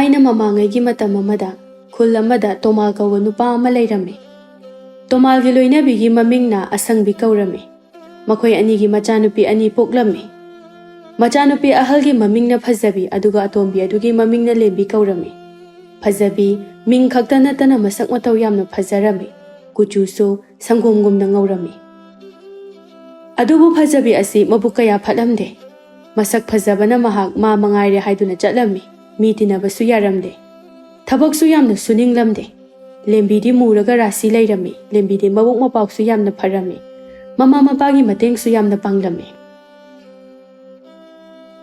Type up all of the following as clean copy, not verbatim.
ꯊꯥꯏꯅ ꯃꯃꯥꯡꯉꯩꯒꯤ ꯃꯇꯝ ꯑꯃꯗ ꯈꯨꯜ ꯑꯃꯗ ꯇꯣꯃꯥꯜ ꯀꯧꯕ ꯅꯨꯄꯥ ꯑꯃ ꯂꯩꯔꯝꯃꯤ꯫ ꯇꯣꯃꯥꯜꯒꯤ ꯂꯣꯏꯅꯕꯤꯒꯤ ꯃꯃꯤꯡꯅ ꯑꯁꯪꯕꯤ ꯀꯧꯔꯝꯃꯤ꯫ ꯃꯈꯣꯏ ꯑꯅꯤꯒꯤ ꯃꯆꯥꯅꯨꯄꯤ ꯑꯅꯤ ꯄꯣꯛꯂꯝꯃꯤ꯫ ꯃꯆꯥꯅꯨꯄꯤ ꯑꯍꯜꯒꯤ ꯃꯃꯤꯡꯅ ꯐꯖꯕꯤ ꯑꯗꯨꯒ ꯑꯇꯣꯝꯕꯤ ꯑꯗꯨꯒꯤ ꯃꯃꯤꯡꯅ ꯂꯦꯝꯕꯤ ꯀꯧꯔꯝꯃꯤ꯫ ꯐꯖꯕꯤ ꯃꯤꯡ ꯈꯛꯇ ꯅꯠꯇꯅ ꯃꯁꯛ ꯃꯇꯧ ꯌꯥꯝꯅ ꯐꯖꯔꯝꯃꯤ꯫ ꯀꯨꯆꯨꯁꯨ ꯁꯪꯒꯣꯝꯒꯨꯝꯅ ꯉꯧꯔꯝꯃꯤ꯫ ꯑꯗꯨꯕꯨ ꯐꯖꯕꯤ ꯑꯁꯤ ꯃꯕꯨꯛ ꯀꯌꯥ ꯐꯠꯂꯝꯗꯦ꯫ ꯃꯁꯛ ꯐꯖꯕꯅ ꯃꯍꯥꯛ ꯃꯥ ꯃꯉꯥꯏꯔꯦ ꯍꯥꯏꯗꯨꯅ ꯆꯠꯂꯝꯃꯤ꯫ ꯃꯤ ꯇꯤꯟꯅꯕꯁꯨ ꯌꯥꯔꯝꯗꯦ꯫ ꯊꯕꯛꯁꯨ ꯌꯥꯝꯅ ꯁꯨꯅꯤꯡꯂꯝꯗꯦ꯫ ꯂꯦꯝꯕꯤꯗꯤ ꯃꯨꯔꯒ ꯔꯥꯁꯤ ꯂꯩꯔꯝꯃꯤ꯫ ꯂꯦꯝꯕꯤꯗꯤ ꯃꯕꯨꯛ ꯃꯄꯥꯎꯁꯨ ꯌꯥꯝꯅ ꯐꯔꯝꯃꯤ꯫ ꯃꯃꯥ ꯃꯄꯥꯒꯤ ꯃꯇꯦꯡꯁꯨ ꯌꯥꯝꯅ ꯄꯥꯡꯂꯝꯃꯤ꯫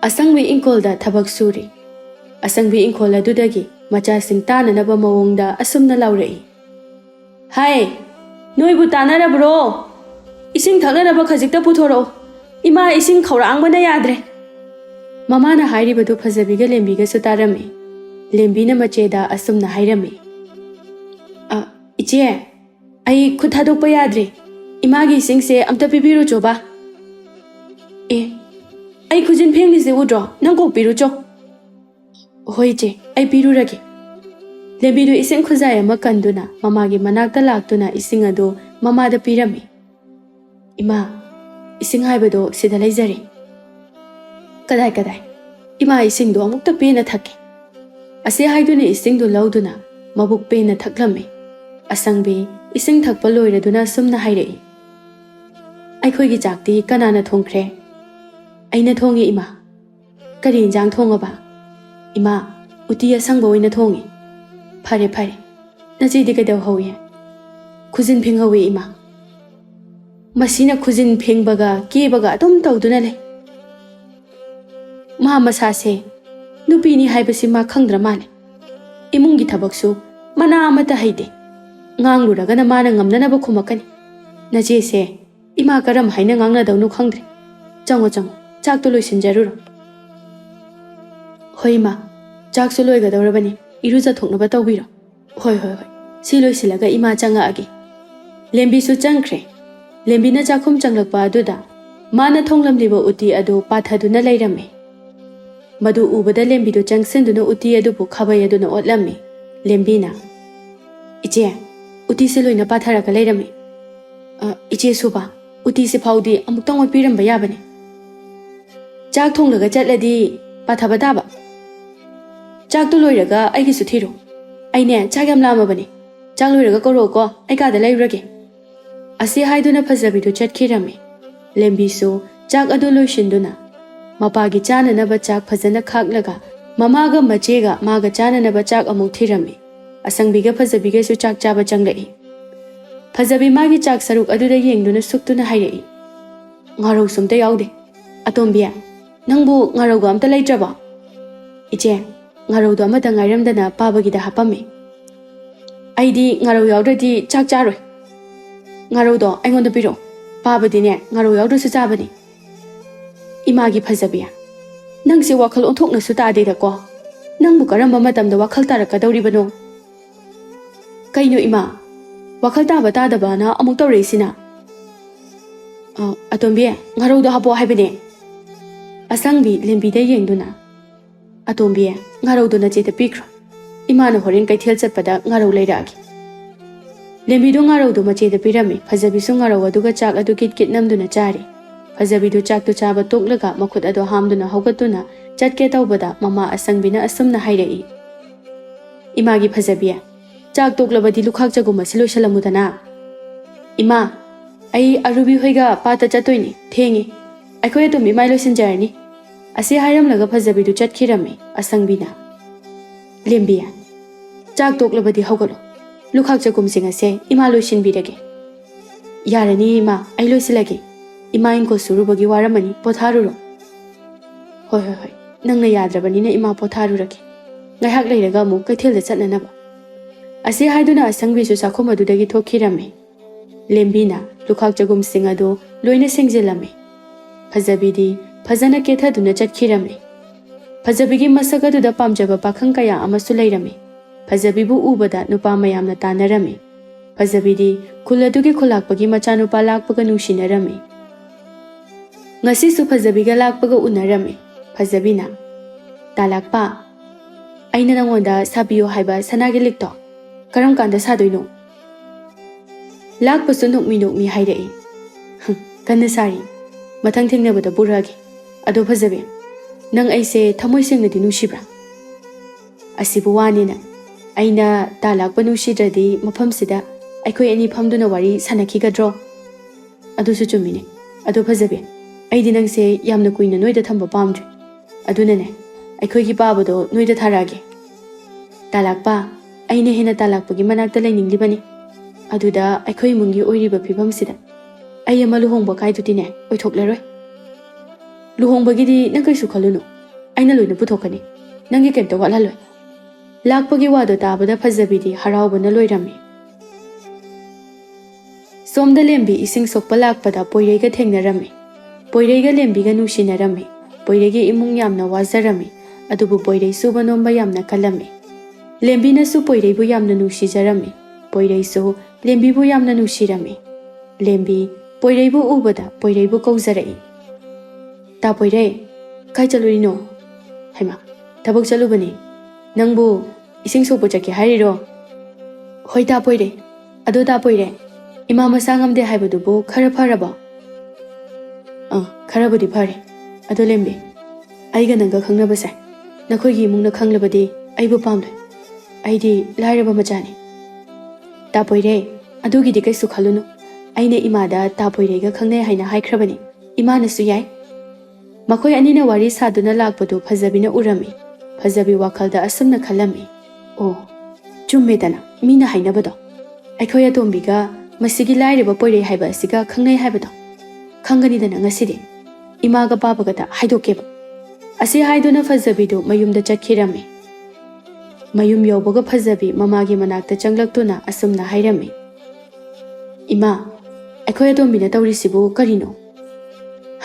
ꯑꯁꯪꯕꯤ ꯏꯪꯈꯣꯜꯗ ꯊꯕꯛ ꯁꯨꯔꯤ꯫ ꯑꯁꯪꯕꯤ ꯏꯪꯈꯣꯜ ꯑꯗꯨꯗꯒꯤ ꯃꯆꯥꯁꯤꯡ ꯇꯥꯅꯅꯕ ꯃꯑꯣꯡꯗ ꯑꯁꯨꯝꯅ ꯂꯥꯎꯔꯛꯏ꯫ "ꯍꯥꯏ, ꯅꯣꯏꯕꯨ ꯇꯥꯅꯔꯕ꯭ꯔꯣ? ꯏꯁꯤꯡ ꯊꯛꯅꯅꯕ ꯈꯖꯤꯛꯇ ꯄꯨꯊꯣꯔꯛꯑꯣ꯫ ꯏꯃꯥ ꯏꯁꯤꯡ ꯈꯧꯔꯥꯡꯕꯅ ꯌꯥꯗ꯭ꯔꯦ." ꯃꯃꯥꯅ ꯍꯥꯏꯔꯤꯕꯗꯨ ꯐꯖꯕꯤꯒ ꯂꯦꯝꯕꯤꯒꯁꯨ ꯇꯥꯔꯝꯃꯤ꯫ ꯂꯦꯝꯕꯤꯅ ꯃꯆꯦꯗ ꯑꯁꯨꯝꯅ ꯍꯥꯏꯔꯝꯃꯤ꯫ "ꯏꯆꯦ, ꯑꯩ ꯈꯨꯠ ꯊꯥꯗꯣꯛꯄ ꯌꯥꯗ꯭ꯔꯦ꯫ ꯏꯃꯥꯒꯤ ꯏꯁꯤꯡꯁꯦ ꯑꯝꯇ ꯄꯤꯕꯤꯔꯨꯆꯣꯕ." "ꯑꯦ, ꯑꯩ ꯈꯨꯖꯤꯟ ꯐꯦꯡꯂꯤꯁꯦ ꯎꯗ꯭ꯔꯣ? ꯅꯪ ꯀꯣꯛ ꯄꯤꯔꯨꯆꯣ." "ꯍꯣꯏ ꯏꯆꯦ, ꯑꯩ ꯄꯤꯔꯨꯔꯒꯦ." ꯂꯦꯝꯕꯤꯗꯨ ꯏꯁꯤꯡ ꯈꯨꯖꯥꯏ ꯑꯃ ꯀꯟꯗꯨꯅ ꯃꯃꯥꯒꯤ ꯃꯅꯥꯛꯇ ꯂꯥꯛꯇꯨꯅ ꯏꯁꯤꯡ ꯑꯗꯨ ꯃꯃꯥꯗ ꯄꯤꯔꯝꯃꯤ꯫ "ꯏꯃꯥ, ꯏꯁꯤꯡ ꯍꯥꯏꯕꯗꯣ ꯁꯤꯗ ꯂꯩꯖꯔꯦ." "ꯀꯗꯥꯏ? ꯏꯃꯥ ꯏꯁꯤꯡꯗꯣ ꯑꯃꯨꯛꯇ ꯄꯦꯟꯅ ꯊꯛꯀꯦ." ꯑꯁꯤ ꯍꯥꯏꯗꯨꯅ ꯏꯁꯤꯡꯗꯨ ꯂꯧꯗꯨꯅ ꯃꯕꯨꯛ ꯄꯦꯟꯅ ꯊꯛꯂꯝꯃꯤ꯫ ꯑꯁꯪꯕꯤ ꯏꯁꯤꯡ ꯊꯛꯄ ꯂꯣꯏꯔꯗꯨꯅ ꯁꯨꯝꯅ ꯍꯥꯏꯔꯛꯏ꯫ "ꯑꯩꯈꯣꯏꯒꯤ ꯆꯥꯛꯇꯤ ꯀꯅꯥꯅ ꯊꯣꯡꯈ꯭ꯔꯦ?" "ꯑꯩꯅ ꯊꯣꯡꯉꯦ ꯏꯃꯥ." "ꯀꯔꯤ ꯏꯟꯖꯥꯡ ꯊꯣꯡꯉꯕ?" "ꯏꯃꯥ, ꯎꯇꯤ ꯑꯁꯪꯕ ꯑꯣꯏꯅ ꯊꯣꯡꯉꯤ." "ꯐꯔꯦ. ꯅꯆꯦꯗꯤ ꯀꯩꯗꯧꯍꯧꯏ?" "ꯈꯨꯖꯤꯟ ꯐꯦꯡꯍꯧꯏ ꯏꯃꯥ." "ꯃꯁꯤꯅ ꯈꯨꯖꯤꯟ ꯐꯦꯡꯕꯒ ꯀꯦꯕꯒ ꯑꯗꯨꯝ ꯇꯧꯗꯨꯅ ꯂꯩ꯫ ꯃꯥ ꯃꯁꯥꯁꯦ ꯅꯨꯄꯤꯅꯤ ꯍꯥꯏꯕꯁꯤ ꯃꯥ ꯈꯪꯗ꯭ꯔ ꯃꯥꯜꯂꯦ꯫ ꯏꯃꯨꯡꯒꯤ ꯊꯕꯛꯁꯨ ꯃꯅꯥ ꯑꯃꯠꯇ ꯍꯩꯇꯦ꯫ ꯉꯥꯡꯂꯨꯔꯒꯅ ꯃꯥꯅ ꯉꯝꯅꯅꯕ ꯈꯨꯝꯃꯛꯀꯅꯤ꯫ ꯅꯆꯦꯁꯦ ꯏꯃꯥ ꯀꯔꯝ ꯍꯥꯏꯅ ꯉꯥꯡꯅꯗꯧꯅꯣ ꯈꯪꯗ꯭ꯔꯦ꯫ ꯆꯪꯉꯣ, ꯆꯥꯛꯇꯣ ꯂꯣꯏꯁꯤꯟꯖꯔꯨꯔꯣ." "ꯍꯣꯏ ꯏꯃꯥ, ꯆꯥꯛꯁꯨ ꯂꯣꯏꯒꯗꯧꯔꯕꯅꯤ꯫ ꯏꯔꯨꯖꯊꯣꯛꯅꯕ ꯇꯧꯕꯤꯔꯣ." ꯍꯣꯏ. ꯁꯤ ꯂꯣꯏꯁꯤꯜꯂꯒ ꯏꯃꯥ ꯆꯪꯉꯛꯑꯒꯦ." ꯂꯦꯝꯕꯤꯁꯨ ꯆꯪꯈ꯭ꯔꯦ꯫ ꯂꯦꯝꯕꯤꯅ ꯆꯥꯛꯈꯨꯝ ꯆꯪꯂꯛꯄ ꯑꯗꯨꯗ ꯃꯥꯅ ꯊꯣꯡꯂꯝꯂꯤꯕ ꯎꯇꯤ ꯑꯗꯨ ꯄꯥꯊꯗꯨꯅ ꯂꯩꯔꯝꯃꯤ꯫ ꯃꯗꯨ ꯎꯕꯗ ꯂꯦꯝꯕꯤꯗꯨ ꯆꯪꯁꯤꯟꯗꯨꯅ ꯎꯇꯤ ꯑꯗꯨꯕꯨ ꯈꯥꯕꯩ ꯑꯗꯨꯅ ꯑꯣꯠꯂꯝꯃꯤ꯫ ꯂꯦꯝꯕꯤꯅ, "ꯏꯆꯦ, ꯎꯇꯤꯁꯦ ꯂꯣꯏꯅ ꯄꯥꯊꯔꯒ ꯂꯩꯔꯝꯃꯤ." "ꯏꯆꯦ ꯁꯨꯕ, ꯎꯇꯤꯁꯦ ꯐꯥꯎꯗꯤ ꯑꯃꯨꯛꯇꯪ ꯑꯣꯠꯄꯤꯔꯝꯕ ꯌꯥꯕꯅꯤ." "ꯆꯥꯛ ꯊꯣꯡꯂꯒ ꯆꯠꯂꯗꯤ ꯄꯥꯊꯕ ꯇꯥꯕ꯫ ꯆꯥꯛꯇꯨ ꯂꯣꯏꯔꯒ ꯑꯩꯒꯤꯁꯨ ꯊꯤꯔꯣ꯫ ꯑꯩꯅꯦ ꯆꯥꯛ ꯌꯥꯝ ꯂꯥꯝꯃꯕꯅꯤ꯫ ꯆꯥꯛ ꯂꯣꯏꯔꯒ ꯀꯧꯔꯛꯑꯣꯀꯣ, ꯑꯩ ꯀꯥꯗ ꯂꯩꯔꯨꯔꯒꯦ." ꯑꯁꯤ ꯍꯥꯏꯗꯨꯅ ꯐꯖꯕꯤꯗꯨ ꯆꯠꯈꯤꯔꯝꯃꯤ꯫ ꯂꯦꯝꯕꯤꯁꯨ ꯆꯥꯛ ꯑꯗꯨ ꯂꯣꯏꯁꯤꯟꯗꯨꯅ ꯃꯄꯥꯒꯤ ꯆꯥꯅꯅꯕ ꯆꯥꯛ ꯐꯖꯅ ꯈꯥꯛꯂꯒ ꯃꯃꯥꯒ ꯃꯆꯦꯒ ꯃꯥꯒ ꯆꯥꯅꯅꯕ ꯆꯥꯛ ꯑꯃꯨꯛ ꯊꯤꯔꯝꯃꯤ꯫ ꯑꯁꯪꯕꯤꯒ ꯐꯖꯕꯤꯒꯁꯨ ꯆꯥꯛ ꯆꯥꯕ ꯆꯪꯂꯛꯏ꯫ ꯐꯖꯕꯤ ꯃꯥꯒꯤ ꯆꯥꯛ ꯁꯔꯨꯛ ꯑꯗꯨꯗ ꯌꯦꯡꯗꯨꯅ ꯁꯨꯛꯇꯨꯅ ꯍꯥꯏꯔꯛꯏ꯫ "ꯉꯥꯔꯧꯁꯨ ꯑꯝꯇ ꯌꯥꯎꯗꯦ꯫ ꯑꯇꯣꯝꯕꯤ, ꯅꯪꯕꯨ ꯉꯥꯔꯧꯒ ꯑꯝꯇ ꯂꯩꯇ꯭ꯔꯕꯣ?" "ꯏꯆꯦ, ꯉꯥꯔꯧꯗꯣ ꯑꯃꯇ ꯉꯥꯏꯔꯝꯗꯅ ꯄꯥꯕꯒꯤꯗ ꯍꯥꯞꯄꯝꯃꯤ." "ꯑꯩꯗꯤ ꯉꯥꯔꯧ ꯌꯥꯎꯗ꯭ꯔꯗꯤ ꯆꯥꯛ ꯆꯥꯔꯣꯏ꯫ ꯉꯥꯔꯧꯗꯣ ꯑꯩꯉꯣꯟꯗ ꯄꯤꯔꯛꯑꯣ꯫ ꯄꯥꯕꯗꯤꯅꯦ ꯉꯥꯔꯧ ꯌꯥꯎꯗ꯭ꯔꯁꯨ ꯆꯥꯕꯅꯤ." "ꯏꯃꯥꯒꯤ ꯐꯖꯕꯤ, ꯅꯪꯁꯦ ꯋꯥꯈꯜ ꯑꯣꯟꯊꯣꯛꯅꯁꯨ ꯇꯥꯗꯦꯗꯀꯣ꯫ ꯅꯪꯕꯨ ꯀꯔꯝꯕ ꯃꯇꯝꯗ ꯋꯥꯈꯜ ꯇꯥꯔꯛꯀꯗꯧꯔꯤꯕꯅꯣ?" "ꯀꯩꯅꯣ ꯏꯃꯥ, ꯋꯥꯈꯜ ꯇꯥꯕ ꯇꯥꯗꯕꯅ ꯑꯃꯨꯛ ꯇꯧꯔꯛꯏꯁꯤꯅ?" "ꯑꯇꯣꯝꯕꯤ, ꯉꯥꯔꯧꯗꯣ ꯍꯥꯞꯄꯛꯑꯣ ꯍꯥꯏꯕꯅꯦ." ꯑꯁꯪꯕꯤ ꯂꯦꯝꯕꯤꯗ ꯌꯦꯡꯗꯨꯅ, "ꯑꯇꯣꯝꯕꯤ, ꯉꯥꯔꯧꯗꯣ ꯅꯆꯦꯗ ꯄꯤꯈ꯭ꯔꯣ꯫ ꯏꯃꯥꯅ ꯍꯣꯔꯦꯟ ꯀꯩꯊꯦꯜ ꯆꯠꯄꯗ ꯉꯥꯔꯧ ꯂꯩꯔꯛꯑꯒꯦ." ꯂꯦꯝꯕꯤꯗꯨ ꯉꯥꯔꯧꯗꯨ ꯃꯆꯦꯗ ꯄꯤꯔꯝꯃꯤ꯫ ꯐꯖꯕꯤꯁꯨ ꯉꯥꯔꯧ ꯑꯗꯨꯒ ꯆꯥꯛ ꯑꯗꯨ ꯀꯤꯠ ꯅꯝꯗꯨꯅ ꯆꯥꯔꯤ꯫ ꯐꯖꯕꯤꯗꯨ ꯆꯥꯛꯇꯨ ꯆꯥꯕ ꯇꯣꯛꯂꯒ ꯃꯈꯨꯠ ꯑꯗꯨ ꯍꯥꯝꯗꯨꯅ ꯍꯧꯒꯠꯇꯨꯅ ꯆꯠꯀꯦ ꯇꯧꯕꯗ ꯃꯃꯥ ꯑꯁꯪꯕꯤꯅ ꯑꯁꯨꯝꯅ ꯍꯥꯏꯔꯛꯏ꯫ "ꯏꯃꯥꯒꯤ ꯐꯖꯕꯤ, ꯆꯥꯛ ꯇꯣꯛꯂꯕꯗꯤ ꯂꯨꯈꯥꯛ ꯆꯒꯨꯝ ꯑꯁꯤ ꯂꯣꯏꯁꯤꯜꯂꯝꯃꯨꯗꯅ." "ꯏꯃꯥ, ꯑꯩ ꯑꯔꯨꯕꯤ ꯍꯣꯏꯒ ꯄꯥꯠꯇ ꯆꯠꯇꯣꯏꯅꯤ, ꯊꯦꯡꯉꯤ꯫ ꯑꯩꯈꯣꯏ ꯑꯗꯨꯝ ꯏꯃꯥꯏ ꯂꯣꯏꯁꯤꯟꯖꯔꯅꯤ." ꯑꯁꯤ ꯍꯥꯏꯔꯝꯂꯒ ꯐꯖꯕꯤꯗꯨ ꯆꯠꯈꯤꯔꯝꯃꯤ꯫ ꯑꯁꯪꯕꯤꯅ, "ꯂꯦꯝꯕꯤ, ꯆꯥꯛ ꯇꯣꯛꯂꯕꯗꯤ ꯍꯧꯒꯠꯂꯣ꯫ ꯂꯨꯈꯥꯛ ꯆꯒꯨꯝꯁꯤꯡ ꯑꯁꯦ ꯏꯃꯥ ꯂꯣꯏꯁꯤꯟꯕꯤꯔꯒꯦ." "ꯌꯥꯔꯅꯤ ꯏꯃꯥ, ꯑꯩ ꯂꯣꯏꯁꯤꯜꯂꯒꯦ꯫ ꯏꯃꯥ ꯏꯪꯈꯣꯜ ꯁꯨꯔꯨꯕꯒꯤ ꯋꯥꯔꯝꯃꯅꯤ, ꯄꯣꯊꯥꯔꯨꯔꯣ." ꯍꯣꯏ. ꯅꯪꯅ ꯌꯥꯗ꯭ꯔꯕꯅꯤꯅ ꯏꯃꯥ ꯄꯣꯊꯥꯔꯨꯔꯒꯦ꯫ ꯉꯥꯏꯍꯥꯛ ꯂꯩꯔꯒ ꯑꯃꯨꯛ ꯀꯩꯊꯦꯜꯗ ꯆꯠꯅꯅꯕ." ꯑꯁꯤ ꯍꯥꯏꯗꯨꯅ ꯑꯁꯪꯕꯤꯁꯨ ꯆꯥꯛꯈꯨꯝ ꯑꯗꯨꯗꯒꯤ ꯊꯣꯛꯈꯤꯔꯝꯃꯤ꯫ ꯂꯦꯝꯕꯤꯅ ꯂꯨꯈꯥꯛ ꯆꯒꯨꯝꯁꯤꯡ ꯑꯗꯨ ꯂꯣꯏꯅ ꯁꯦꯡꯖꯤꯜꯂꯝꯃꯤ꯫ ꯐꯖꯕꯤꯗꯤ ꯐꯖꯅ ꯀꯦꯊꯗꯨꯅ ꯆꯠꯈꯤꯔꯝꯃꯤ꯫ ꯐꯖꯕꯤꯒꯤ ꯃꯁꯛ ꯑꯗꯨꯗ ꯄꯥꯝꯖꯕ ꯄꯥꯈꯪ ꯀꯌꯥ ꯑꯃꯁꯨ ꯂꯩꯔꯝꯃꯤ꯫ ꯐꯖꯕꯤꯕꯨ ꯎꯕꯗ ꯅꯨꯄꯥ ꯃꯌꯥꯝꯅ ꯇꯥꯟꯅꯔꯝꯃꯤ꯫ ꯐꯖꯕꯤꯗꯤ ꯈꯨꯜ ꯑꯗꯨꯒꯤ ꯈꯨꯜꯂꯥꯛꯄꯒꯤ ꯃꯆꯥꯅꯨꯄꯥ ꯂꯥꯛꯄꯒ ꯅꯨꯡꯁꯤꯅꯔꯝꯃꯤ꯫ ꯉꯁꯤꯁꯨ ꯐꯖꯕꯤꯒ ꯂꯥꯛꯄꯒ ꯎꯅꯔꯝꯃꯤ꯫ ꯐꯖꯕꯤꯅ, "ꯇꯥꯂꯥꯛꯄ, ꯑꯩꯅ ꯅꯪꯉꯣꯟꯗ ꯁꯥꯕꯤꯌꯣ ꯍꯥꯏꯕ ꯁꯅꯥꯒꯤ ꯂꯤꯛꯇꯣ ꯀꯔꯝ ꯀꯥꯟꯗ ꯁꯥꯗꯣꯏꯅꯣ? ꯂꯥꯛꯄꯁꯨ ꯅꯣꯛꯃꯤ ꯅꯣꯛꯃꯤ ꯍꯥꯏꯔꯛꯏ꯫ ꯀꯟꯅ ꯁꯥꯔꯤ, ꯃꯊꯪ ꯊꯦꯡꯅꯕꯗ ꯄꯨꯔꯛꯑꯒꯦ꯫ ꯑꯗꯣ ꯐꯖꯕꯤ, ꯅꯪ ꯑꯩꯁꯦ ꯊꯃꯣꯏ ꯁꯦꯡꯅꯗꯤ ꯅꯨꯡꯁꯤꯕ꯭ꯔꯥ? ꯑꯁꯤꯕꯨ ꯋꯥꯅꯤꯅ ꯑꯩꯅ ꯇꯥ ꯂꯥꯛꯄ ꯅꯨꯡꯁꯤꯗ꯭ꯔꯗꯤ ꯃꯐꯝꯁꯤꯗ ꯑꯩꯈꯣꯏ ꯑꯅꯤ ꯐꯝꯗꯨꯅ ꯋꯥꯔꯤ ꯁꯥꯟꯅꯈꯤꯒꯗ꯭ꯔꯣ? ꯑꯗꯨꯁꯨ ꯆꯨꯝꯃꯤꯅꯦ꯫ ꯑꯗꯣ ꯐꯖꯕꯤ, ꯑꯩꯗꯤ ꯅꯪꯁꯦ ꯌꯥꯝꯅ ꯀꯨꯏꯅ ꯅꯣꯏꯗ ꯊꯝꯕ ꯄꯥꯝꯗ꯭ꯔꯦ꯫ ꯑꯗꯨꯅꯅꯦ ꯑꯩꯈꯣꯏꯒꯤ ꯄꯥꯕꯗꯣ ꯅꯣꯏꯗ ꯊꯥꯔꯛꯑꯒꯦ꯫ ꯇꯥꯂꯥꯛꯄ, ꯑꯩꯅ ꯍꯦꯟꯅ ꯇꯥꯂꯥꯛꯄꯒꯤ ꯃꯅꯥꯛꯇ ꯂꯩꯅꯤꯡꯂꯤꯕꯅꯤ꯫ ꯑꯗꯨꯗ ꯑꯩꯈꯣꯏ ꯏꯃꯨꯡꯒꯤ ꯑꯣꯏꯔꯤꯕ ꯐꯤꯕꯝꯁꯤꯗ ꯑꯩ ꯑꯃ ꯂꯨꯍꯣꯡꯕ ꯀꯥꯏꯗꯨꯗꯤꯅꯦ ꯑꯣꯏꯊꯣꯛꯂꯔꯣꯏ꯫ ꯂꯨꯍꯣꯡꯕꯒꯤꯗꯤ ꯅꯪ ꯀꯩꯁꯨ ꯈꯜꯂꯨꯅꯨ, ꯑꯩꯅ ꯂꯣꯏꯅ ꯄꯨꯊꯣꯛꯀꯅꯤ, ꯅꯪꯒꯤ ꯀꯩꯝꯇ ꯋꯥꯠꯍꯜꯂꯣꯏ꯫ ꯂꯥꯛꯄꯒꯤ ꯋꯥꯗꯣ ꯇꯥꯕꯗ ꯐꯖꯕꯤꯗꯤ ꯍꯔꯥꯎꯕꯅ ꯂꯣꯏꯔꯝꯃꯤ꯫ ꯁꯣꯝꯗ ꯂꯦꯝꯕꯤ ꯏꯁꯤꯡ ꯁꯣꯛꯄ ꯂꯥꯛꯄꯗ ꯄꯣꯏꯔꯩꯒ ꯊꯦꯡꯅꯔꯝꯃꯤ꯫ ꯄꯣꯏꯔꯩꯒ ꯂꯦꯝꯕꯤꯒ ꯅꯨꯡꯁꯤꯅꯔꯝꯃꯤ꯫ ꯄꯣꯏꯔꯩꯒꯤ ꯏꯃꯨꯡ ꯌꯥꯝꯅ ꯋꯥꯖꯔꯝꯃꯤ, ꯑꯗꯨꯕꯨ ꯄꯣꯏꯔꯩ ꯁꯨꯕ ꯅꯣꯝꯕ ꯌꯥꯝꯅ ꯀꯜꯂꯝꯃꯤ꯫ ꯂꯦꯝꯕꯤꯅꯁꯨ ꯄꯣꯏꯔꯩꯕꯨ ꯌꯥꯝꯅ ꯅꯨꯡꯁꯤꯖꯔꯝꯃꯤ꯫ ꯄꯣꯏꯔꯩꯁꯨ ꯂꯦꯝꯕꯤꯕꯨ ꯌꯥꯝꯅ ꯅꯨꯡꯁꯤꯔꯝꯃꯤ꯫ ꯂꯦꯝꯕꯤ ꯄꯣꯏꯔꯩꯕꯨ ꯎꯕꯗ ꯄꯣꯏꯔꯩꯕꯨ ꯀꯧꯖꯔꯛꯏ꯫ ꯇꯥ ꯄꯣꯏꯔꯩ, ꯀꯥꯏ ꯆꯠꯂꯨꯔꯤꯅꯣ? ꯍꯩꯃꯥ, ꯊꯕꯛ ꯆꯠꯂꯨꯕꯅꯤ꯫ ꯅꯪꯕꯨ ꯏꯁꯤꯡ ꯁꯣꯛꯄ ꯆꯠꯀꯦ ꯍꯥꯏꯔꯤꯔꯣ? ꯍꯣꯏ ꯇꯥ ꯄꯣꯏꯔꯩ꯫ ꯑꯗꯣ ꯇꯥ ꯄꯣꯏꯔꯩ, ꯏꯃꯥ ꯃꯁꯥ ꯉꯝꯗꯦ ꯍꯥꯏꯕꯗꯨꯕꯨ ꯈꯔ ꯐꯔꯕꯣ? ꯈꯔꯕꯨꯗꯤ ꯐꯔꯦ꯫ ꯑꯗꯣ ꯂꯦꯝꯕꯤ, ꯑꯩꯒ ꯅꯪꯒ ꯈꯪꯅꯕꯁꯦ ꯅꯈꯣꯏꯒꯤ ꯏꯃꯨꯡꯅ ꯈꯪꯂꯕꯗꯤ ꯑꯩꯕꯨ ꯄꯥꯝꯂꯣꯏ꯫ ꯑꯩꯗꯤ ꯂꯥꯏꯔꯕ ꯃꯆꯥꯅꯤ꯫ ꯇꯥ ꯄꯣꯏꯔꯩ, ꯑꯗꯨꯒꯤꯗꯤ ꯀꯩꯁꯨ ꯈꯜꯂꯨꯅꯨ꯫ ꯑꯩꯅ ꯏꯃꯥꯗ ꯇꯥ ꯄꯣꯏꯔꯩꯒ ꯈꯪꯅꯩ ꯍꯥꯏꯅ ꯍꯥꯏꯈ꯭ꯔꯕꯅꯤ꯫ ꯏꯃꯥꯅꯁꯨ ꯌꯥꯏ꯫ ꯃꯈꯣꯏ ꯑꯅꯤꯅ ꯋꯥꯔꯤ ꯁꯥꯗꯨꯅ ꯂꯥꯛꯄꯗꯨ ꯐꯖꯕꯤꯅ ꯎꯔꯝꯃꯤ꯫ ꯐꯖꯕꯤ ꯋꯥꯈꯜꯗ ꯑꯁꯨꯝꯅ ꯈꯜꯂꯝꯃꯤ꯫ ꯑꯣ, ꯆꯨꯝꯃꯦꯗꯅ ꯃꯤꯅ ꯍꯥꯏꯅꯕꯗꯣ, ꯑꯩꯈꯣꯏ ꯑꯇꯣꯝꯕꯤꯒ ꯃꯁꯤꯒꯤ ꯂꯥꯏꯔꯕ ꯄꯣꯏꯔꯩ ꯍꯥꯏꯕ ꯑꯁꯤꯒ ꯈꯪꯅꯩ ꯍꯥꯏꯕꯗꯣ꯫ ꯈꯪꯒꯅꯤꯗꯅ ꯉꯁꯤꯗꯤ ꯏꯃꯥꯒ ꯄꯥꯕꯒꯗ ꯍꯥꯏꯗꯣꯛꯀꯦꯕ꯫ ꯑꯁꯤ ꯍꯥꯏꯗꯨꯅ ꯐꯖꯕꯤꯗꯨ ꯃꯌꯨꯝꯗ ꯆꯠꯈꯤꯔꯝꯃꯤ꯫ ꯃꯌꯨꯝ ꯌꯧꯕꯒ ꯐꯖꯕꯤ ꯃꯃꯥꯒꯤ ꯃꯅꯥꯛꯇ ꯆꯪꯂꯛꯇꯨꯅ ꯑꯁꯨꯝꯅ ꯍꯥꯏꯔꯝꯃꯤ꯫ ꯏꯃꯥ, ꯑꯩꯈꯣꯏ ꯑꯇꯣꯝꯕꯤꯅ ꯇꯧꯔꯤꯁꯤꯕꯨ ꯀꯔꯤꯅꯣ?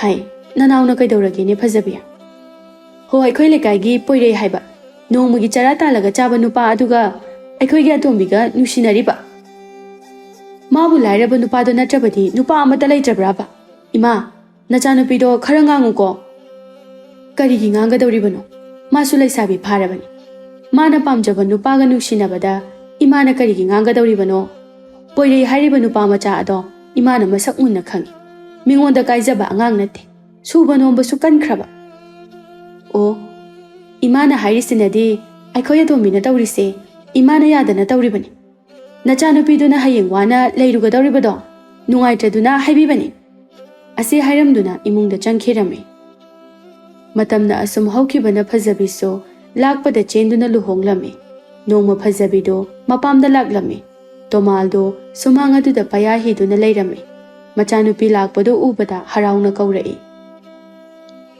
ꯍꯥꯏ, ꯅꯅꯥꯎꯅ ꯀꯩꯗꯧꯔꯒꯦꯅꯦ ꯐꯖꯕꯤ? ꯍꯣ, ꯑꯩꯈꯣꯏ ꯂꯩꯀꯥꯏꯒꯤ ꯄꯣꯏꯔꯩ ꯍꯥꯏꯕ ꯅꯣꯡꯃꯒꯤ ꯆꯔꯥ ꯇꯥꯜꯂꯒ ꯆꯥꯕ ꯅꯨꯄꯥ ꯑꯗꯨꯒ ꯑꯩꯈꯣꯏꯒꯤ ꯑꯇꯣꯝꯕꯤꯒ ꯅꯨꯡꯁꯤꯅꯔꯤꯕ꯫ ꯃꯥꯕꯨ ꯂꯥꯏꯔꯕ ꯅꯨꯄꯥꯗꯣ ꯅꯠꯇ꯭ꯔꯕꯗꯤ ꯅꯨꯄꯥ ꯑꯃꯠꯇ ꯂꯩꯇ꯭ꯔꯕ꯭ꯔꯥꯕ? ꯏꯃꯥ, ꯅꯆꯥꯅꯨꯄꯤꯗꯣ ꯈꯔ ꯉꯥꯡꯉꯨꯀꯣ꯫ ꯀꯔꯤꯒꯤ ꯉꯥꯡꯒꯗꯧꯔꯤꯕꯅꯣ? ꯃꯥꯁꯨ ꯂꯩꯁꯥꯕꯤ ꯐꯥꯔꯕꯅꯤ꯫ ꯃꯥꯅ ꯄꯥꯝꯖꯕ ꯅꯨꯄꯥꯒ ꯅꯨꯡꯁꯤꯅꯕꯗ ꯏꯃꯥꯅ ꯀꯔꯤꯒꯤ ꯉꯥꯡꯒꯗꯧꯔꯤꯕꯅꯣ? ꯄꯣꯏꯔꯩ ꯍꯥꯏꯔꯤꯕ ꯅꯨꯄꯥ ꯃꯆꯥ ꯑꯗꯣ ꯏꯃꯥꯅ ꯃꯁꯛ ꯃꯨꯟꯅ ꯈꯪꯏ꯫ ꯃꯤꯉꯣꯟꯗ ꯀꯥꯏꯖꯕ ꯑꯉꯥꯡ ꯅꯠꯇꯦ, ꯁꯨꯕ ꯅꯣꯝꯕꯁꯨ ꯀꯟꯈ꯭ꯔꯕ꯫ ꯑꯣ, ꯏꯃꯥꯅ ꯍꯥꯏꯔꯤꯁꯤꯅꯗꯤ ꯑꯩꯈꯣই ꯑꯇꯣꯝꯕꯤꯅ ꯇꯧꯔꯤꯁꯦ ꯏꯃꯥꯅ ꯌꯥꯗꯅ ꯇꯧꯔꯤꯕꯅꯤ꯫ ꯅꯆꯥꯅꯨꯄꯤꯗꯨꯅ ꯍꯌꯦꯡ ꯋꯥꯅ ꯂꯩꯔꯨꯒꯗꯧꯔꯤꯕꯗꯣ ꯅꯨꯡꯉꯥꯏꯇ꯭ꯔꯗꯨꯅ ꯍꯥꯏꯕꯤꯕꯅꯤ꯫ ꯑꯁꯤ ꯍꯥꯏꯔꯝꯗꯨꯅ ꯏꯃꯨꯡꯗ ꯆꯪꯈꯤꯔꯝꯃꯤ꯫ ꯃꯇꯝꯅ ꯑꯁꯨꯝ ꯍꯧꯈꯤꯕꯅ ꯐꯖꯕꯤꯁꯨ ꯂꯥꯛꯄꯗ ꯆꯦꯟꯗꯨꯅ ꯂꯨꯍꯣꯡꯂꯝꯃꯤ꯫ ꯅꯣꯡꯃ ꯐꯖꯕꯤꯗꯨ ꯃꯄꯥꯝꯗ ꯂꯥꯛꯂꯝꯃꯤ꯫ ꯇꯣꯃꯥꯜꯗꯨ ꯁꯨꯃꯥꯡ ꯑꯗꯨꯗ ꯄꯌꯥ ꯍꯤꯗꯨꯅ ꯂꯩꯔꯝꯃꯤ꯫ ꯃꯆꯥꯅꯨꯄꯤ ꯂꯥꯛꯄꯗꯨ ꯎꯕꯗ ꯍꯔꯥꯎꯅ ꯀꯧꯔꯛꯏ꯫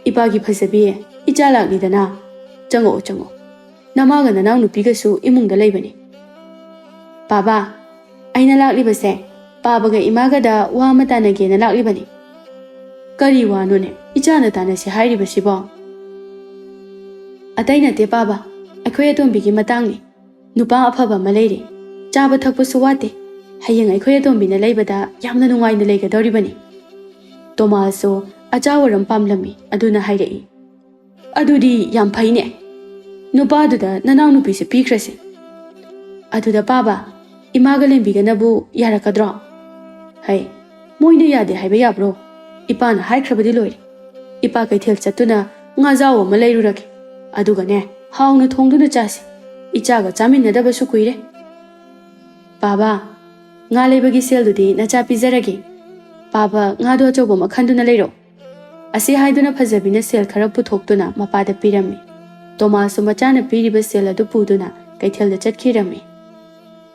ꯏꯄꯥꯒꯤ ꯐꯖꯕꯤ, ꯏꯆꯥ ꯂꯥꯛꯂꯤꯗꯅ, ꯆꯪꯉꯛꯑꯣ ꯆꯪꯉꯛꯑꯣ꯫ ꯅꯃꯥꯒ ꯅꯅꯥꯎ ꯅꯨꯄꯤꯒꯁꯨ ꯏꯃꯨꯡꯗ ꯂꯩꯕꯅꯤ꯫ ꯄꯥꯕꯥ, ꯑꯩꯅ ꯂꯥꯛꯂꯤꯕꯁꯦ ꯄꯥꯕꯒ ꯏꯃꯥꯒꯗ ꯋꯥ ꯑꯃ ꯇꯥꯟꯅꯒꯦꯅ ꯂꯥꯛꯂꯤꯕꯅꯤ꯫ ꯀꯔꯤ ꯋꯥꯅꯣꯅꯦ ꯏꯆꯥꯅ ꯇꯥꯟꯅꯁꯤ ꯍꯥꯏꯔꯤꯕꯁꯤꯕꯣ? ꯑꯇꯩ ꯅꯠꯇꯦ ꯄꯥꯕꯥ, ꯑꯩꯈꯣꯏ ꯑꯇꯣꯝꯕꯤꯒꯤ ꯃꯇꯥꯡꯅꯤ꯫ ꯅꯨꯄꯥ ꯑꯐꯕ ꯑꯃ ꯂꯩꯔꯦ, ꯆꯥꯕ ꯊꯛꯄꯁꯨ ꯋꯥꯠꯇꯦ꯫ ꯍꯌꯦꯡ ꯑꯩꯈꯣꯏ ꯑꯇꯣꯝꯕꯤꯅ ꯂꯩꯕꯗ ꯌꯥꯝꯅ ꯅꯨꯡꯉꯥꯏꯅ ꯂꯩꯒꯗꯧꯔꯤꯕꯅꯤ꯫ ꯇꯣꯃꯥꯜꯁꯨ ꯑꯆꯥꯋꯔꯝ ꯄꯥꯝꯂꯝꯃꯤ, ꯑꯗꯨꯅ ꯍꯥꯏꯔꯛꯏ꯫ ꯑꯗꯨꯗꯤ ꯌꯥꯝ ꯐꯩꯅꯦ꯫ ꯅꯨꯄꯥꯗꯨꯗ ꯅꯅꯥꯎ ꯅꯨꯄꯤꯁꯦ ꯄꯤꯈ꯭ꯔꯁꯤ꯫ ꯑꯗꯨꯗ ꯄꯥꯕꯥ, ꯏꯃꯥꯒ ꯂꯦꯝꯕꯤꯒꯅꯕꯨ ꯌꯥꯔꯛꯀꯗ꯭ꯔꯣ? ꯍꯩ, ꯃꯣꯏꯅ ꯌꯥꯗꯦ ꯍꯥꯏꯕ ꯌꯥꯕ꯭ꯔꯣ? ꯏꯄꯥꯅ ꯍꯥꯏꯈ꯭ꯔꯕꯗꯤ ꯂꯣꯏꯔꯦ꯫ ꯏꯄꯥ ꯀꯩꯊꯦꯜ ꯆꯠꯇꯨꯅ ꯉꯥꯖꯥꯎ ꯑꯃ ꯂꯩꯔꯨꯔꯒꯦ, ꯑꯗꯨꯒꯅꯦ ꯍꯥꯎꯅ ꯊꯣꯡꯗꯨꯅ ꯆꯥꯁꯤ꯫ ꯏꯆꯥꯒ ꯆꯥꯃꯤꯟꯅꯗꯕꯁꯨ ꯀꯨꯏꯔꯦ꯫ ꯄꯥꯕꯥ, ꯉꯥ ꯂꯩꯕꯒꯤ ꯁꯦꯜꯗꯨꯗꯤ ꯅꯆꯥ ꯄꯤꯖꯔꯒꯦ꯫ ꯄꯥꯕ ꯉꯥꯗꯣ ꯑꯆꯧꯕ ꯑꯃ ꯈꯟꯗꯨꯅ ꯂꯩꯔꯣ꯫ ꯑꯁꯤ ꯍꯥꯏꯗꯨꯅ ꯐꯖꯕꯤꯅ ꯁꯦꯜ ꯈꯔ ꯄꯨꯊꯣꯛꯇꯨꯅ ꯃꯄꯥꯗ ꯄꯤꯔꯝꯃꯤ꯫ ꯇꯣꯃꯥꯁꯨ ꯃꯆꯥꯅ ꯄꯤꯔꯤꯕ ꯁꯦꯜ ꯑꯗꯨ ꯄꯨꯗꯨꯅ ꯀꯩꯊꯦꯜꯗ ꯆꯠꯈꯤꯔꯝꯃꯤ꯫